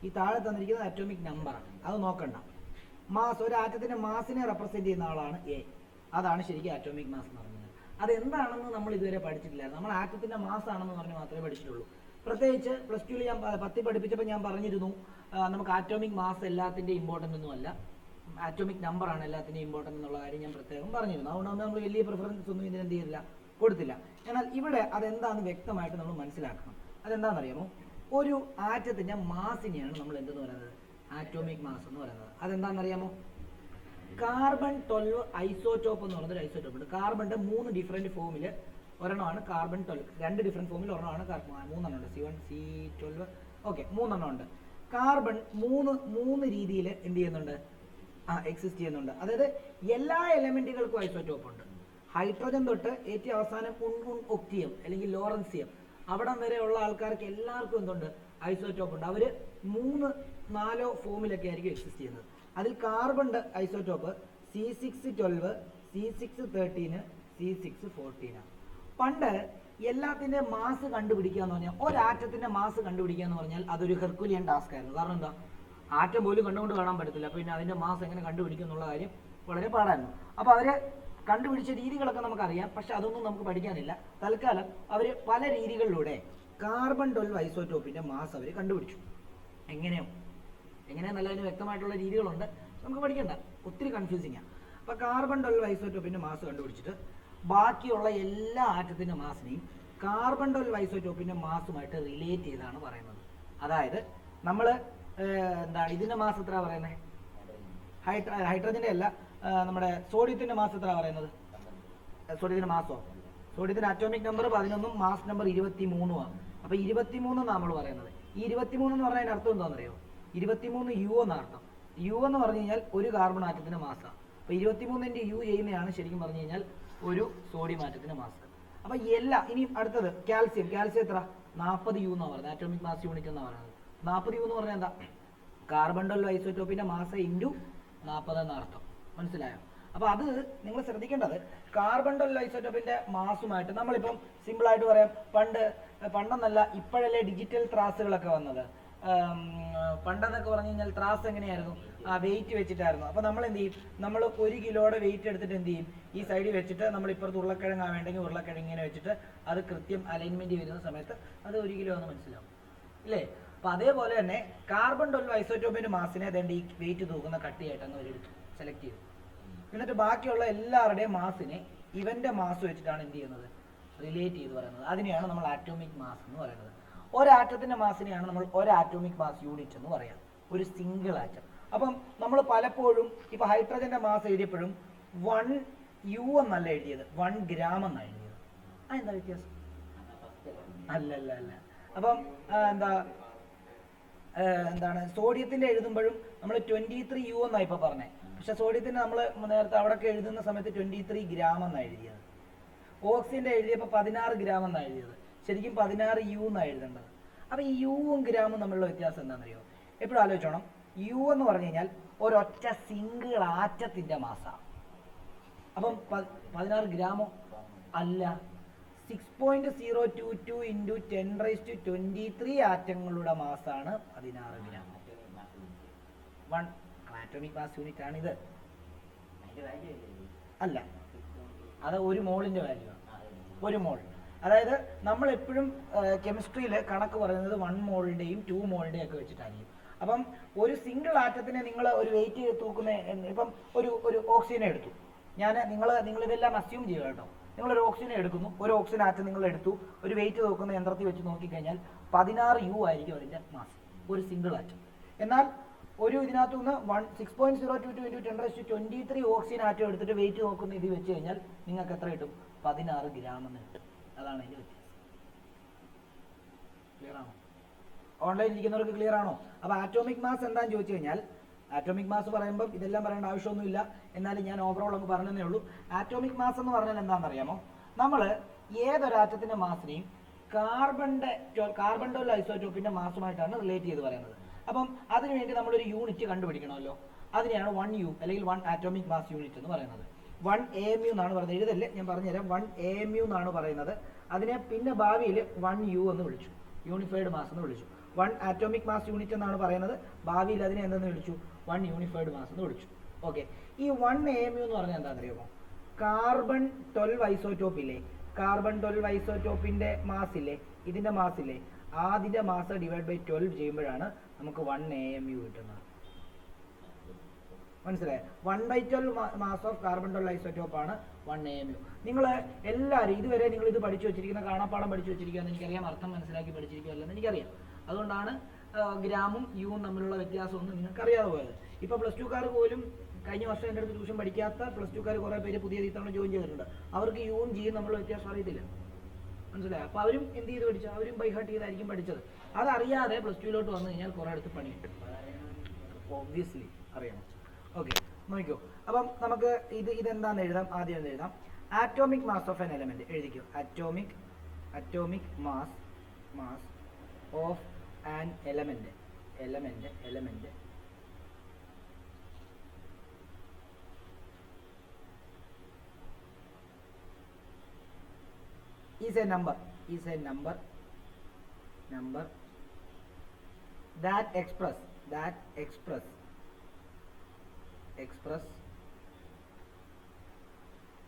ഈ താഴെ തന്നിരിക്കുന്നത് ആറ്റോമിക് നമ്പറാണ്, അത് നോക്കണ്ട. മാസ്, ഒരു ആറ്റത്തിന്റെ മാസിനെ റെപ്രസെന്റ് ചെയ്യുന്ന ആളാണ് എ. അതാണ് ശരിക്കും ആറ്റോമിക് മാസ് എന്ന് പറയുന്നത്. അതെന്താണെന്ന് നമ്മൾ ഇതുവരെ പഠിച്ചിട്ടില്ലായിരുന്നു. നമ്മൾ ആറ്റത്തിന്റെ മാസ് ആണെന്ന് പറഞ്ഞ് മാത്രമേ പഠിച്ചിട്ടുള്ളൂ. പ്രത്യേകിച്ച് പ്ലസ് ടുവിൽ ഞാൻ 10 പഠിപ്പിച്ചപ്പോൾ ഞാൻ പറഞ്ഞിരുന്നു, നമുക്ക് ആറ്റോമിക് മാസ് എല്ലാത്തിൻ്റെ ഇമ്പോർട്ടൻ്റ് ഒന്നുമല്ല, ആറ്റോമിക് നമ്പറാണ് എല്ലാത്തിൻ്റെയും ഇമ്പോർട്ടൻ്റ് എന്നുള്ള കാര്യം ഞാൻ പ്രത്യേകം പറഞ്ഞിരുന്നു. അതുകൊണ്ട് നമ്മൾ വലിയ പ്രിഫറൻസ് ഒന്നും ഇതിന് എന്ത് ചെയ്തില്ല, കൊടുത്തില്ല. എന്നാൽ ഇവിടെ അതെന്താണെന്ന് വ്യക്തമായിട്ട് നമ്മൾ മനസ്സിലാക്കണം. അതെന്താണെന്നറിയാമോ? ഒരു ആറ്റത്തിന്റെ മാസിനെയാണ് നമ്മൾ എന്തെന്ന് പറയുന്നത്, ആറ്റോമിക് മാസ് എന്ന് പറയുന്നത്. അതെന്താണെന്നറിയാമോ? കാർബൺ 12 ഐസോടോപ്പ് എന്ന് പറയുന്നൊരു ഐസോടോപ്പ് ഉണ്ട്. കാർബണിന്റെ 3 ഡിഫറെന്റ് ഫോമിൽ ഒരെണ്ണമാണ് കാർബൺ 12, 2 ഡിഫറെന്റ് ഫോമിൽ ഒരെണ്ണമാണ് 3 ഉണ്ട്, C1 C12, ഓക്കെ, 3 ഉണ്ട്. കാർബൺ മൂന്ന് രീതിയിൽ എന്ത് ചെയ്യുന്നുണ്ട്, എക്സിസ്റ്റ് ചെയ്യുന്നുണ്ട്. അതായത് എല്ലാ എലമെന്റുകൾക്കും ഐസോടോപ്പ് ഉണ്ട്. ഹൈഡ്രജൻ തൊട്ട് ഏറ്റവും അവസാനം ഒക്ടിയം അല്ലെങ്കിൽ ലോറൻസിയം അവിടം വരെയുള്ള ആൾക്കാർക്ക് എല്ലാവർക്കും എന്തുണ്ട്, ഐസോടോപ്പ് ഉണ്ട്. അവര് 3-4 ഫോമിലൊക്കെ ആയിരിക്കും എക്സിസ്റ്റ് ചെയ്യുന്നത്. അതിൽ കാർബണിന്റെ ഐസോടോപ്പ് C612, C613, C614 ആണ്. പണ്ട് എല്ലാത്തിന്റെ മാസ് കണ്ടുപിടിക്കുക എന്ന് പറഞ്ഞാൽ, ഒരാറ്റത്തിന്റെ മാസ് കണ്ടുപിടിക്കുക എന്ന് പറഞ്ഞാൽ അതൊരു ഹെർക്കുലിയൻ ടാസ്ക് ആയിരുന്നു. കാരണം എന്താ, ആറ്റം പോലും കണ്ടുകൊണ്ട് കാണാൻ പറ്റത്തില്ല. പിന്നെ അതിന്റെ മാസ് എങ്ങനെ കണ്ടുപിടിക്കും എന്നുള്ള കാര്യം വളരെ പാടായിരുന്നു. അപ്പോൾ അവര് കണ്ടുപിടിച്ച രീതികളൊക്കെ നമുക്കറിയാം, പക്ഷെ അതൊന്നും നമുക്ക് പഠിക്കാനില്ല. തൽക്കാലം അവർ പല രീതികളിലൂടെ കാർബൺ 12 ഐസോടോപ്പിന്റെ മാസ് അവർ കണ്ടുപിടിച്ചു. എങ്ങനെയെന്നല്ല അതിന് വ്യക്തമായിട്ടുള്ള രീതികളുണ്ട്, നമുക്ക് പഠിക്കണ്ട, ഒത്തിരി കൺഫ്യൂസിങ് ആണ്. അപ്പോൾ കാർബൺ 12 ഐസോടോപ്പിന്റെ മാസ് കണ്ടുപിടിച്ചിട്ട് ബാക്കിയുള്ള എല്ലാ ആറ്റത്തിന്റെ മാസിനെയും കാർബൺ 12 ഐസോടോപ്പിന്റെ മാസുമായിട്ട് റിലേറ്റ് ചെയ്താണ് പറയുന്നത്. അതായത് നമ്മൾ എന്താണ് ഇതിന്റെ മാസ് എത്ര പറയുന്നത്, ഹൈഡ്രജന്റെ അല്ല, നമ്മുടെ സോഡിയത്തിന്റെ മാസ് എത്ര പറയുന്നത്, സോഡിയത്തിന്റെ മാസോ, സോഡിയത്തിന്റെ അറ്റോമിക് നമ്പർ 11, മാസ് നമ്പർ 23 ആണ്. അപ്പൊ 23 നമ്മൾ പറയുന്നത്. ഈ 23 എന്ന് പറഞ്ഞതിന് അർത്ഥം എന്താണെന്നറിയോ? 23 U എന്നർത്ഥം. U എന്ന് പറഞ്ഞു കഴിഞ്ഞാൽ ഒരു കാർബൺ ആറ്റത്തിന്റെ മാസാണ്. അപ്പൊ 23 U ചെയ്യുന്നതാണ് ശരിക്കും പറഞ്ഞു കഴിഞ്ഞാൽ ഒരു സോഡിയം ആറ്റത്തിന്റെ മാസ്. അപ്പൊ ഇനി അടുത്തത് കാൽസ്യം എത്ര, 40 U എന്നാണ് പറയുന്നത്, ആറ്റോമിക് മാസ് യൂണിറ്റ് എന്നാണ് പറയുന്നത്. 40 U എന്ന് പറഞ്ഞാൽ എന്താ, കാർബൺ 12 ഐസോടോപ്പിന്റെ മാസ് ഇൻറ്റു 40 എന്നർത്ഥം. മനസ്സിലായോ? അപ്പൊ അത് നിങ്ങൾ ശ്രദ്ധിക്കേണ്ടത്, കാർബൺ 12 ഐസോടോപ്പിന്റെ മാസുമായിട്ട് നമ്മളിപ്പം സിമ്പിൾ ആയിട്ട് പറയാം, പണ്ടെന്നല്ല ഇപ്പോഴല്ലേ ഡിജിറ്റൽ ത്രാസുകളൊക്കെ വന്നത്. പണ്ടെന്നൊക്കെ പറഞ്ഞു കഴിഞ്ഞാൽ ത്രാസ് എങ്ങനെയായിരുന്നു, വെയിറ്റ് വെച്ചിട്ടായിരുന്നു. അപ്പൊ നമ്മൾ എന്ത് ചെയ്യും, നമ്മൾ 1 കിലോയുടെ വെയിറ്റ് എടുത്തിട്ട് എന്ത് ചെയ്യും, ഈ സൈഡിൽ വെച്ചിട്ട് നമ്മൾ ഇപ്പുറത്ത് ഉരുളക്കിഴങ്ങ് വേണ്ടെങ്കിൽ ഉരുളക്കിഴങ്ങിനെ വെച്ചിട്ട് അത് കൃത്യം അലൈൻമെന്റ് വരുന്ന സമയത്ത് അത് 1 കിലോ എന്ന് മനസ്സിലാവും, ഇല്ലേ? അപ്പൊ അതേപോലെ തന്നെ കാർബൺ 12 ഐസോടോപ്പിന്റെ മാസിനെ അതേണ്ട ഈ വെയിറ്റ് തൂക്കുന്ന കട്ടിയായിട്ട് അങ്ങ് അവരെടുത്തു സെലക്ട് ചെയ്തു. എന്നിട്ട് ബാക്കിയുള്ള എല്ലാവരുടെയും മാസിനെ ഇവന്റെ മാസ് വെച്ചിട്ടാണ് എന്ത് ചെയ്യുന്നത്, റിലേറ്റ് ചെയ്ത് പറയുന്നത്. അതിനെയാണ് നമ്മൾ ആറ്റോമിക് മാസ് എന്ന് പറയുന്നത്. ഒരാറ്റത്തിന്റെ മാസിനെയാണ് നമ്മൾ ഒരാറ്റോമിക് മാസ് യൂണിറ്റ് എന്ന് പറയാം, ഒരു സിംഗിൾ ആറ്റം. അപ്പം നമ്മൾ പലപ്പോഴും ഇപ്പൊ ഹൈഡ്രജന്റെ മാസ് എഴുതിയപ്പോഴും 1 U എന്നല്ല എഴുതിയത്, 1 gram എന്നാണ് എഴുതിയത്. എന്താ വ്യത്യാസം? അല്ല. അപ്പം എന്താണ് സോഡിയത്തിന്റെ എഴുതുമ്പോഴും നമ്മൾ 23 U എന്നാണ് ഇപ്പൊ പറഞ്ഞത്. പക്ഷെ സോഡിയത്തിന്റെ നമ്മൾ നേരത്തെ അവിടെയൊക്കെ എഴുതുന്ന സമയത്ത് 23 gram എന്നാണ് എഴുതിയത്. ഓക്സിജന്റെ എഴുതിയപ്പോൾ 16 gram എന്നാണ് എഴുതിയത്. ശരിക്കും 16 U എന്നാണ് എഴുതേണ്ടത്. അപ്പൊ ഈ യുവും ഗ്രാമും തമ്മിലുള്ള വ്യത്യാസം എന്താണെന്നറിയോ? എപ്പോഴും ആലോചിച്ചോണം. U എന്ന് പറഞ്ഞു കഴിഞ്ഞാൽ ഒരൊറ്റ സിംഗിൾ ആറ്റത്തിന്റെ മാസാണ്. അപ്പം 16 ഗ്രാമോ അല്ല, 6.022 into 10⁻23 ആറ്റങ്ങളുടെ മാസാണ് 16 ഗ്രാം. ആറ്റോമിക് മാസ് യൂണിറ്റ് ആണ് ഇത്. അല്ല, അത് ഒരു മോളിന്റെ വാല്യൂ ആണ്. ഒരു മോൾ, അതായത് നമ്മൾ എപ്പോഴും കെമിസ്ട്രിയിൽ കണക്ക് പറയുന്നത് 1 മോളിന്റെയും 2 മോളിന്റെയും ഒക്കെ വെച്ചിട്ടായിരിക്കും. അപ്പം ഒരു സിംഗിൾ ആറ്റത്തിനെ നിങ്ങൾ ഒരു വെയിറ്റ് തൂക്കുന്ന, ഇപ്പം ഒരു ഓക്സിജനെ എടുത്തു, നിങ്ങൾ ഇതെല്ലാം അസ്യൂം ചെയ്യുക കേട്ടോ. നിങ്ങളൊരു ഓക്സിജനെ എടുക്കുന്നു, ഒരു ഓക്സിജൻ ആറ്റം നിങ്ങൾ എടുത്തു, ഒരു വെയിറ്റ് നോക്കുന്ന യന്ത്രത്തിൽ വെച്ച് നോക്കിക്കഴിഞ്ഞാൽ 16 U ആയിരിക്കും അതിന്റെ മാസ്, ഒരു സിംഗിൾ ആറ്റം. എന്നാൽ ഒരു ഇതിനകത്തു നിന്ന് 6.022 into 10⁻23 ഓക്സിജൻ ആറ്റം എടുത്തിട്ട് വെയിറ്റ് നോക്കുന്ന ഇത് വെച്ച് കഴിഞ്ഞാൽ നിങ്ങൾക്ക് എത്ര കിട്ടും? 16 ഗ്രാം എന്ന് കിട്ടും. അതാണ് അതിന്റെ വ്യത്യാസം. ഓൺലൈനിൽ ഇരിക്കുന്നവർക്ക് ക്ലിയർ ആണോ? അപ്പോൾ ആറ്റോമിക് മാസ് എന്താണെന്ന് ചോദിച്ചു കഴിഞ്ഞാൽ, ആറ്റോമിക് മാസ് പറയുമ്പോൾ ഇതെല്ലാം പറയേണ്ട ആവശ്യമൊന്നുമില്ല, എന്നാലും ഞാൻ ഓവറോൾ അങ്ങ് പറഞ്ഞതേ ഉള്ളൂ. ആറ്റോമിക് മാസ് എന്ന് പറഞ്ഞാൽ എന്താണെന്നറിയാമോ? നമ്മൾ ഏതൊരു ആറ്റത്തിൻ്റെ മാസിനെയും കാർബൺ 12 ഐസോടോപ്പിൻ്റെ മാസുമായിട്ടാണ് റിലേറ്റ് ചെയ്ത് പറയുന്നത്. അപ്പം അതിനുവേണ്ടി നമ്മളൊരു യൂണിറ്റ് കണ്ടുപിടിക്കണമല്ലോ. അതിനെയാണ് 1U അല്ലെങ്കിൽ 1 ആറ്റോമിക് മാസ് യൂണിറ്റ് എന്ന് പറയുന്നത്. 1 AMU എന്നാണ് പറയുന്നത്. എഴുതല്ലേ, ഞാൻ പറഞ്ഞുതരാം. 1 AMU എന്നാണ് പറയുന്നത്. അതിനെ പിന്നെ ഭാവിയിൽ 1U എന്ന് വിളിച്ചു, യൂണിഫൈഡ് മാസ് എന്ന് വിളിച്ചു. 1 ആറ്റോമിക് മാസ് യൂണിറ്റ് എന്നാണ് പറയുന്നത്. ഭാവിയിൽ അതിനെ എന്തെന്ന് വിളിച്ചു? 1 യൂണിഫൈഡ് മാസ് എന്ന് വിളിച്ചു. ഓക്കെ, ഈ 1 AMU എന്ന് പറഞ്ഞാൽ എന്താണെന്നറിയാമോ? കാർബൺ 12 ഐസോടോപ്പില്ലേ, കാർബൺ 12 ഐസോടോപ്പിന്റെ മാസില്ലേ, ഇതിന്റെ മാസില്ലേ, അതിന്റെ മാസ് ഡിവൈഡ് ബൈ 12 ചെയ്യുമ്പോഴാണ് നമുക്ക് 1 AMU കിട്ടുന്നത്. മനസ്സിലായോ? 1/12 മാസ് ഓഫ് കാർബൺ 12 ഐസോടോപ്പ് ആണ് 1 AMU. നിങ്ങൾ എല്ലാവരും ഇതുവരെ നിങ്ങൾ ഇത് പഠിച്ചു വെച്ചിരിക്കുന്ന, കാണാപ്പാടം പഠിച്ചു വെച്ചിരിക്കുകയെന്ന് എനിക്കറിയാം, അർത്ഥം മനസ്സിലാക്കി പഠിച്ചിരിക്കുകയല്ലെന്ന് എനിക്കറിയാം. അതുകൊണ്ടാണ് ഗ്രാമും യുവും തമ്മിലുള്ള വ്യത്യാസമൊന്നും നിങ്ങൾക്ക് അറിയാതെ പോയത്. ഇപ്പോൾ +2കാർ പോലും കഴിഞ്ഞ വർഷം എൻ്റെ അടുത്ത് ട്യൂഷൻ പഠിക്കാത്ത +2കാർ കുറേ പേര് പുതിയ ഇത്തവണ ജോയിൻ ചെയ്തിട്ടുണ്ട്. അവർക്ക് യുവും ജിയും തമ്മിലുള്ള വ്യത്യാസം അറിയത്തില്ല. മനസ്സിലായോ? അപ്പോൾ അവരും എന്ത് ചെയ്ത് പഠിച്ചു? അവരും ബൈഹാർട്ട് ചെയ്തായിരിക്കും പഠിച്ചത്. അതറിയാതെ +2ലോട്ട് വന്നു കഴിഞ്ഞാൽ കുറേ അടുത്ത് പണി കിട്ടും. ഒബ്വിയസ്ലി അറിയണം. ഓക്കെ, നോക്കിക്കോ. അപ്പം നമുക്ക് ഇതെന്താണെന്ന് എഴുതാം. ആദ്യം എന്ന് എഴുതാം, atomic mass of an element. എഴുതിക്കോ, atomic mass of an element is a number that express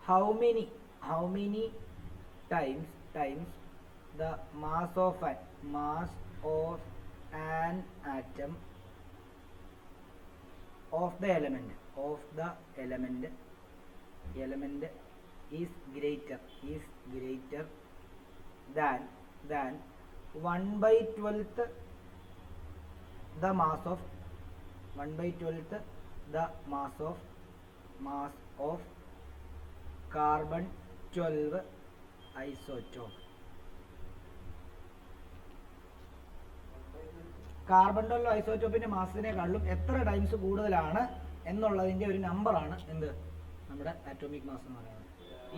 how many times the mass of an atom of the element is greater than 1/12 the mass of carbon 12 isotope. Carbon 12 ഐസോടോപ്പിന്റെ മാസിനെക്കാളും എത്ര times കൂടുതലാണ് എന്നുള്ളതിന്റെ ഒരു നമ്പറാണ് എന്ത്, നമ്മുടെ atomic mass എന്ന് പറയുന്നത്.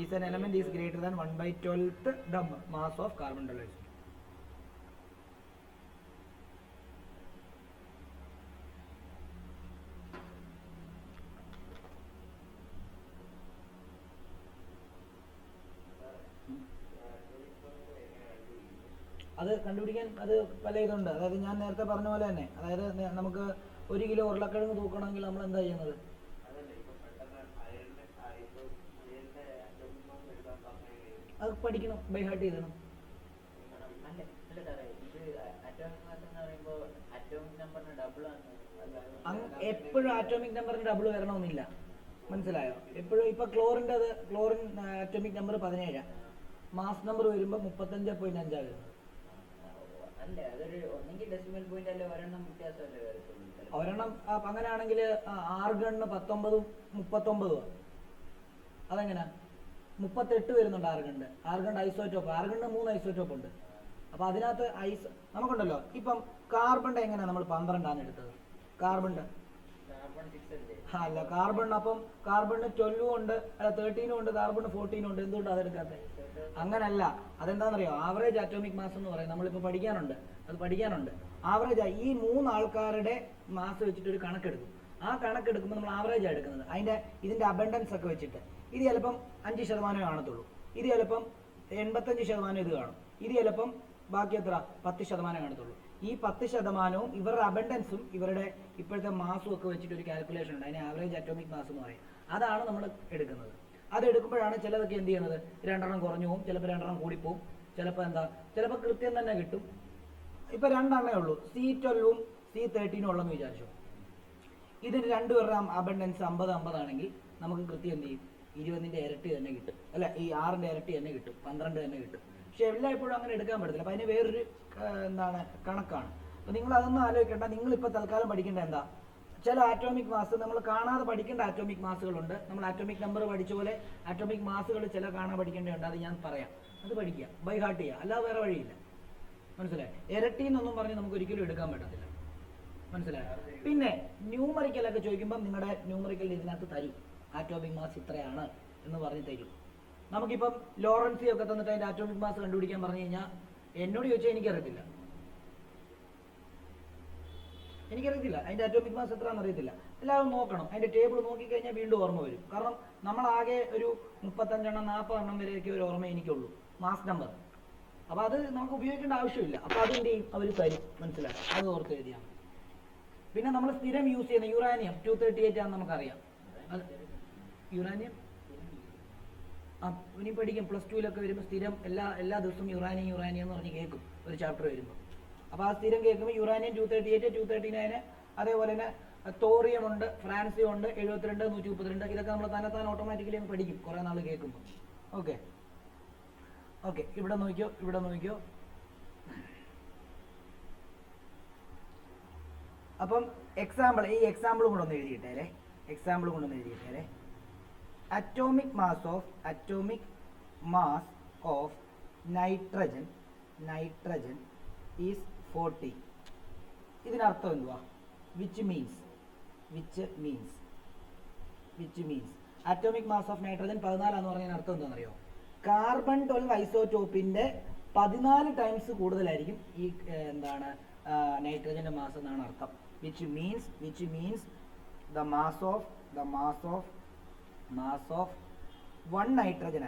Is an element is greater than 1/12 the mass of carbon 12 isotope. അത് കണ്ടുപിടിക്കാൻ അത് പല ഇതുണ്ട്. അതായത് ഞാൻ നേരത്തെ പറഞ്ഞ പോലെ തന്നെ, അതായത് നമുക്ക് 1 കിലോ ഉരുളക്കിഴങ്ങ് തൂക്കണമെങ്കിൽ നമ്മൾ എന്താ ചെയ്യുന്നത്? അത് പഠിക്കണം, ബൈഹാർട്ട് ചെയ്യണം. എപ്പോഴും ആറ്റോമിക് നമ്പറിന് ഡബിൾ വരണമെന്നില്ല, മനസ്സിലായോ? എപ്പോഴും ഇപ്പൊ chlorine atomic number 17, mass number വരുമ്പോൾ 35.5 വരുന്നത്. ഒരെണ്ണം അങ്ങനെയാണെങ്കിൽ ആർഗണിന് 19ഉം 39ഉം. അതെങ്ങനെയാ? 38 വരുന്നുണ്ട് ആർഗൺ ഐസോടോപ്പ്. ആർഗണിന് 3 ഐസോടോപ്പ് ഉണ്ട്. അപ്പൊ അതിനകത്ത് നമുക്കുണ്ടല്ലോ. ഇപ്പം കാർബണിന്റെ എങ്ങനെയാ നമ്മൾ 12 എടുത്തത്? കാർബണിന്റെ അല്ല, കാർബൺ അപ്പം കാർബണിന് 12 ഉണ്ട്, 13 ഉണ്ട്, കാർബണിന് 14 ഉണ്ട്. എന്തുകൊണ്ടാണ് അതെടുക്കാത്തത്? അങ്ങനല്ല, അതെന്താണെന്നറിയോ? ആവറേജ് ആറ്റോമിക് മാസ് എന്ന് പറയും. നമ്മളിപ്പോൾ പഠിക്കാനുണ്ട്. ആവറേജ് ഈ 3 ആൾക്കാരുടെ മാസ് വെച്ചിട്ട് ഒരു കണക്കെടുക്കും. ആ കണക്കെടുക്കുമ്പോൾ നമ്മൾ ആവറേജ് ആണ് എടുക്കുന്നത്. ഇതിന്റെ അബണ്ടൻസ് ഒക്കെ വെച്ചിട്ട്. ഇത് ചിലപ്പം 5% കാണത്തുള്ളൂ, ഇത് ചിലപ്പം 85% ഇത് കാണും, ഇത് ചിലപ്പം ബാക്കി എത്ര 10% കാണത്തുള്ളൂ. ഈ 10%വും ഇവരുടെ അബണ്ടൻസും ഇവരുടെ ഇപ്പോഴത്തെ മാസും ഒക്കെ വെച്ചിട്ട് ഒരു കാൽക്കുലേഷൻ ഉണ്ട്. അതിന് ആവറേജ് ആറ്റോമിക് മാസ് എന്ന് പറയും. അതാണ് നമ്മൾ എടുക്കുന്നത്. അതെടുക്കുമ്പോഴാണ് ചിലതൊക്കെ എന്ത് ചെയ്യുന്നത്, 2 കുറഞ്ഞു പോകും, ചിലപ്പോൾ 2 കൂടിപ്പോവും, ചിലപ്പോൾ കൃത്യം തന്നെ കിട്ടും. ഇപ്പൊ 2 ഉള്ളൂ, C12ഉം C13ഉം ഉള്ളെന്ന് വിചാരിച്ചു. ഇതിന് 2 പേരുടെ അബണ്ടൻസ് 50 ആണെങ്കിൽ നമുക്ക് കൃത്യം എന്ത് ചെയ്യും, 20ന്റെ ഇരട്ടി തന്നെ കിട്ടും. അല്ല, ഈ 6ന്റെ ഇരട്ടി തന്നെ കിട്ടും, 12 തന്നെ കിട്ടും. പക്ഷെ എല്ലായ്പ്പോഴും അങ്ങനെ എടുക്കാൻ പറ്റത്തില്ല. അപ്പം അതിന് വേറൊരു കണക്കാണ്. അപ്പം നിങ്ങൾ അതൊന്നും ആലോചിക്കേണ്ട. നിങ്ങളിപ്പോൾ തൽക്കാലം പഠിക്കേണ്ട എന്താ, ചില ആറ്റോമിക് മാസ് നമ്മൾ കാണാതെ പഠിക്കേണ്ട ആറ്റോമിക് മാസുകളുണ്ട്. നമ്മൾ ആറ്റോമിക് നമ്പർ പഠിച്ച പോലെ ആറ്റോമിക് മാസുകൾ ചില കാണാൻ പഠിക്കേണ്ടതുണ്ട്. അത് ഞാൻ പറയാം, അത് പഠിക്കുക, ബൈ ഹാർട്ട് ചെയ്യുക, അല്ലാതെ വേറെ വഴിയില്ല. മനസ്സിലായി? ഇരട്ടി എന്നൊന്നും പറഞ്ഞ് നമുക്ക് ഒരിക്കലും എടുക്കാൻ പറ്റത്തില്ല. മനസ്സിലായോ? പിന്നെ ന്യൂമറിക്കലൊക്കെ ചോദിക്കുമ്പോൾ നിങ്ങളുടെ ന്യൂമറിക്കൽ ഇതിനകത്ത് തരും, ആറ്റോമിക് മാസ് ഇത്രയാണ് എന്ന് പറഞ്ഞ് തരും. നമുക്കിപ്പം ലോറൻസി ഒക്കെ തന്നിട്ട് അതിൻ്റെ ആറ്റോമിക് മാസ് കണ്ടുപിടിക്കാൻ പറഞ്ഞു കഴിഞ്ഞാൽ എന്നോട് ചോദിച്ചാൽ എനിക്കറിയത്തില്ല, അതിൻ്റെ ആറ്റോമിക് മാസ് എത്രയാണെന്ന് അറിയത്തില്ല. എല്ലാവരും നോക്കണം, അതിൻ്റെ ടേബിൾ നോക്കിക്കഴിഞ്ഞാൽ വീണ്ടും ഓർമ്മ വരും. കാരണം നമ്മളാകെ ഒരു 35 40 എണ്ണം വരെയൊക്കെ ഒരു ഓർമ്മ എനിക്കുള്ളൂ മാസ് നമ്പർ. അപ്പോൾ അത് നമുക്ക് ഉപയോഗിക്കേണ്ട ആവശ്യമില്ല. അപ്പോൾ അതെന്ത് ചെയ്യും, അവർ തരും. മനസ്സിലായി? അത് ഓർത്ത് എഴുതിയാൽ മതി. പിന്നെ നമ്മൾ സ്ഥിരം യൂസ് ചെയ്യുന്ന യുറാനിയം 238 ആണെന്ന് നമുക്കറിയാം. അത് യുറാനിയം ഇനി പഠിക്കും, +2 വരുമ്പോൾ സ്ഥിരം എല്ലാ ദിവസവും യുറാനിയം എന്ന് പറഞ്ഞ് കേൾക്കും ഒരു ചാപ്റ്റർ വരുമ്പോൾ. അപ്പോൾ ആ സ്ഥിരം കേൾക്കുമ്പോൾ യുറാനിയം 238, 239, അതേപോലെ തന്നെ തോറിയം ഉണ്ട്, ഫ്രാൻസിയം ഉണ്ട്, 72, 132. ഇതൊക്കെ നമ്മൾ തന്നെ ഓട്ടോമാറ്റിക്കലി അങ്ങ് പഠിക്കും കുറേ നാൾ കേൾക്കുമ്പോൾ. ഓക്കെ, ഇവിടെ നോക്കിയോ. അപ്പം ഈ എക്സാമ്പിളും കൂടെ ഒന്ന് എഴുതിയിട്ടേ. Atomic mass of nitrogen is 40. ഇതിനർത്ഥം എന്തുവാ? Which means atomic mass of nitrogen 14 എന്ന് പറഞ്ഞതിന് അർത്ഥം എന്താണെന്നറിയോ? കാർബൺ 12 ഐസോടോപ്പിന്റെ 14 ടൈംസ് കൂടുതലായിരിക്കും ഈ നൈട്രജന്റെ മാസ് എന്നാണ് അർത്ഥം. Which means the mass of one nitrogen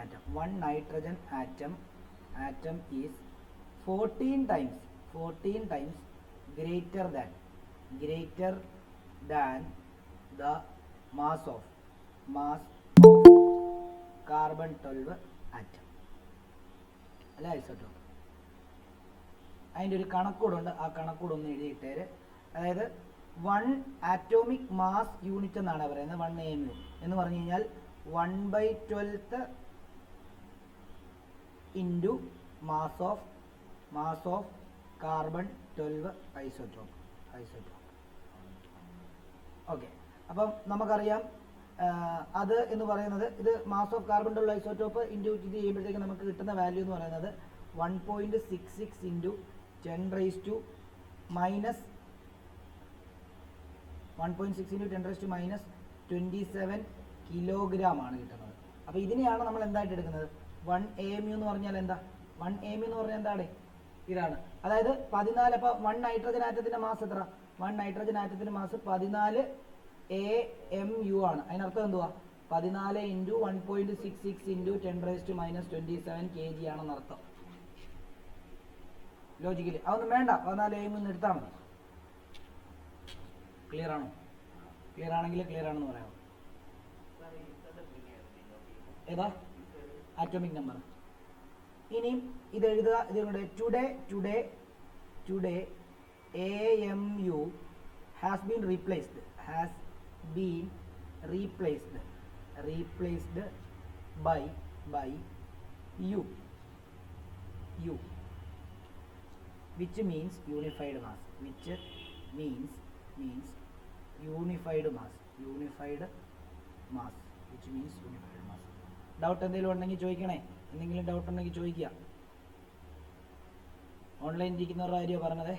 atom is 14 times greater than the mass of carbon 12 atom. അല്ല ഐസോട്ടോപ്പ്. അതിൻ്റെ ഒരു കണക്കൂടുണ്ട്, ആ കണക്കൂടൊന്ന് എഴുതിയിട്ടേര്. അതായത് 1 ആറ്റോമിക് മാസ് യൂണിറ്റ് എന്നാണ് പറയുന്നത്. 1 AMU എന്ന് പറഞ്ഞു കഴിഞ്ഞാൽ 1/12 into mass of carbon 12 isotope. Okay, അപ്പം നമുക്കറിയാം അത് എന്ന് പറയുന്നത്, ഇത് mass of carbon 12 isotope into ഇത് ചെയ്യുമ്പോഴത്തേക്ക് നമുക്ക് കിട്ടുന്ന വാല്യൂ എന്ന് പറയുന്നത് 1.66 ഇൻറ്റു 10⁻⁻⁻ 27 കിലോഗ്രാം ആണ് കിട്ടുന്നത്. അപ്പോൾ ഇതിനെയാണ് നമ്മൾ എന്തായിട്ട് എടുക്കുന്നത്? 1 AMU എന്ന് പറഞ്ഞാൽ എന്താ? 1 AMU എന്ന് പറഞ്ഞാൽ എന്താണ്? ഇതാണ്. അതായത് 14. അപ്പോൾ 1 നൈട്രജൻ ആറ്റത്തിൻ്റെ മാസ് എത്ര? 1 നൈട്രജൻ ആറ്റത്തിൻ്റെ മാസ് 14 AMU ആണ്. അതിനർത്ഥം എന്തുവാ? 14 ഇൻറ്റു 1.66 ഇൻറ്റു 10⁻⁻27 kg ആണെന്നർത്ഥം. ലോജിക്കലി അതൊന്നും വേണ്ട, 14 AMU എന്ന് എടുത്താൽ മതി. ക്ലിയർ ആണോ? ക്ലിയർ ആണെങ്കിൽ ക്ലിയർ ആണെന്ന് പറയാം. ഏതാ ആറ്റോമിക് നമ്പർ? ഇനിയും ഇത് എഴുതുക. ഇതിലൂടെ today AMU has been replaced by U, which means unified mass. Doubt എന്തെങ്കിലും ഉണ്ടെങ്കിൽ ചോദിക്കണേ. എന്തെങ്കിലും ഡൗട്ട് ഉണ്ടെങ്കിൽ ചോദിക്കുക. ഓൺലൈൻ ഇരിക്കുന്നവരുടെ കാര്യമാണ് പറഞ്ഞതേ.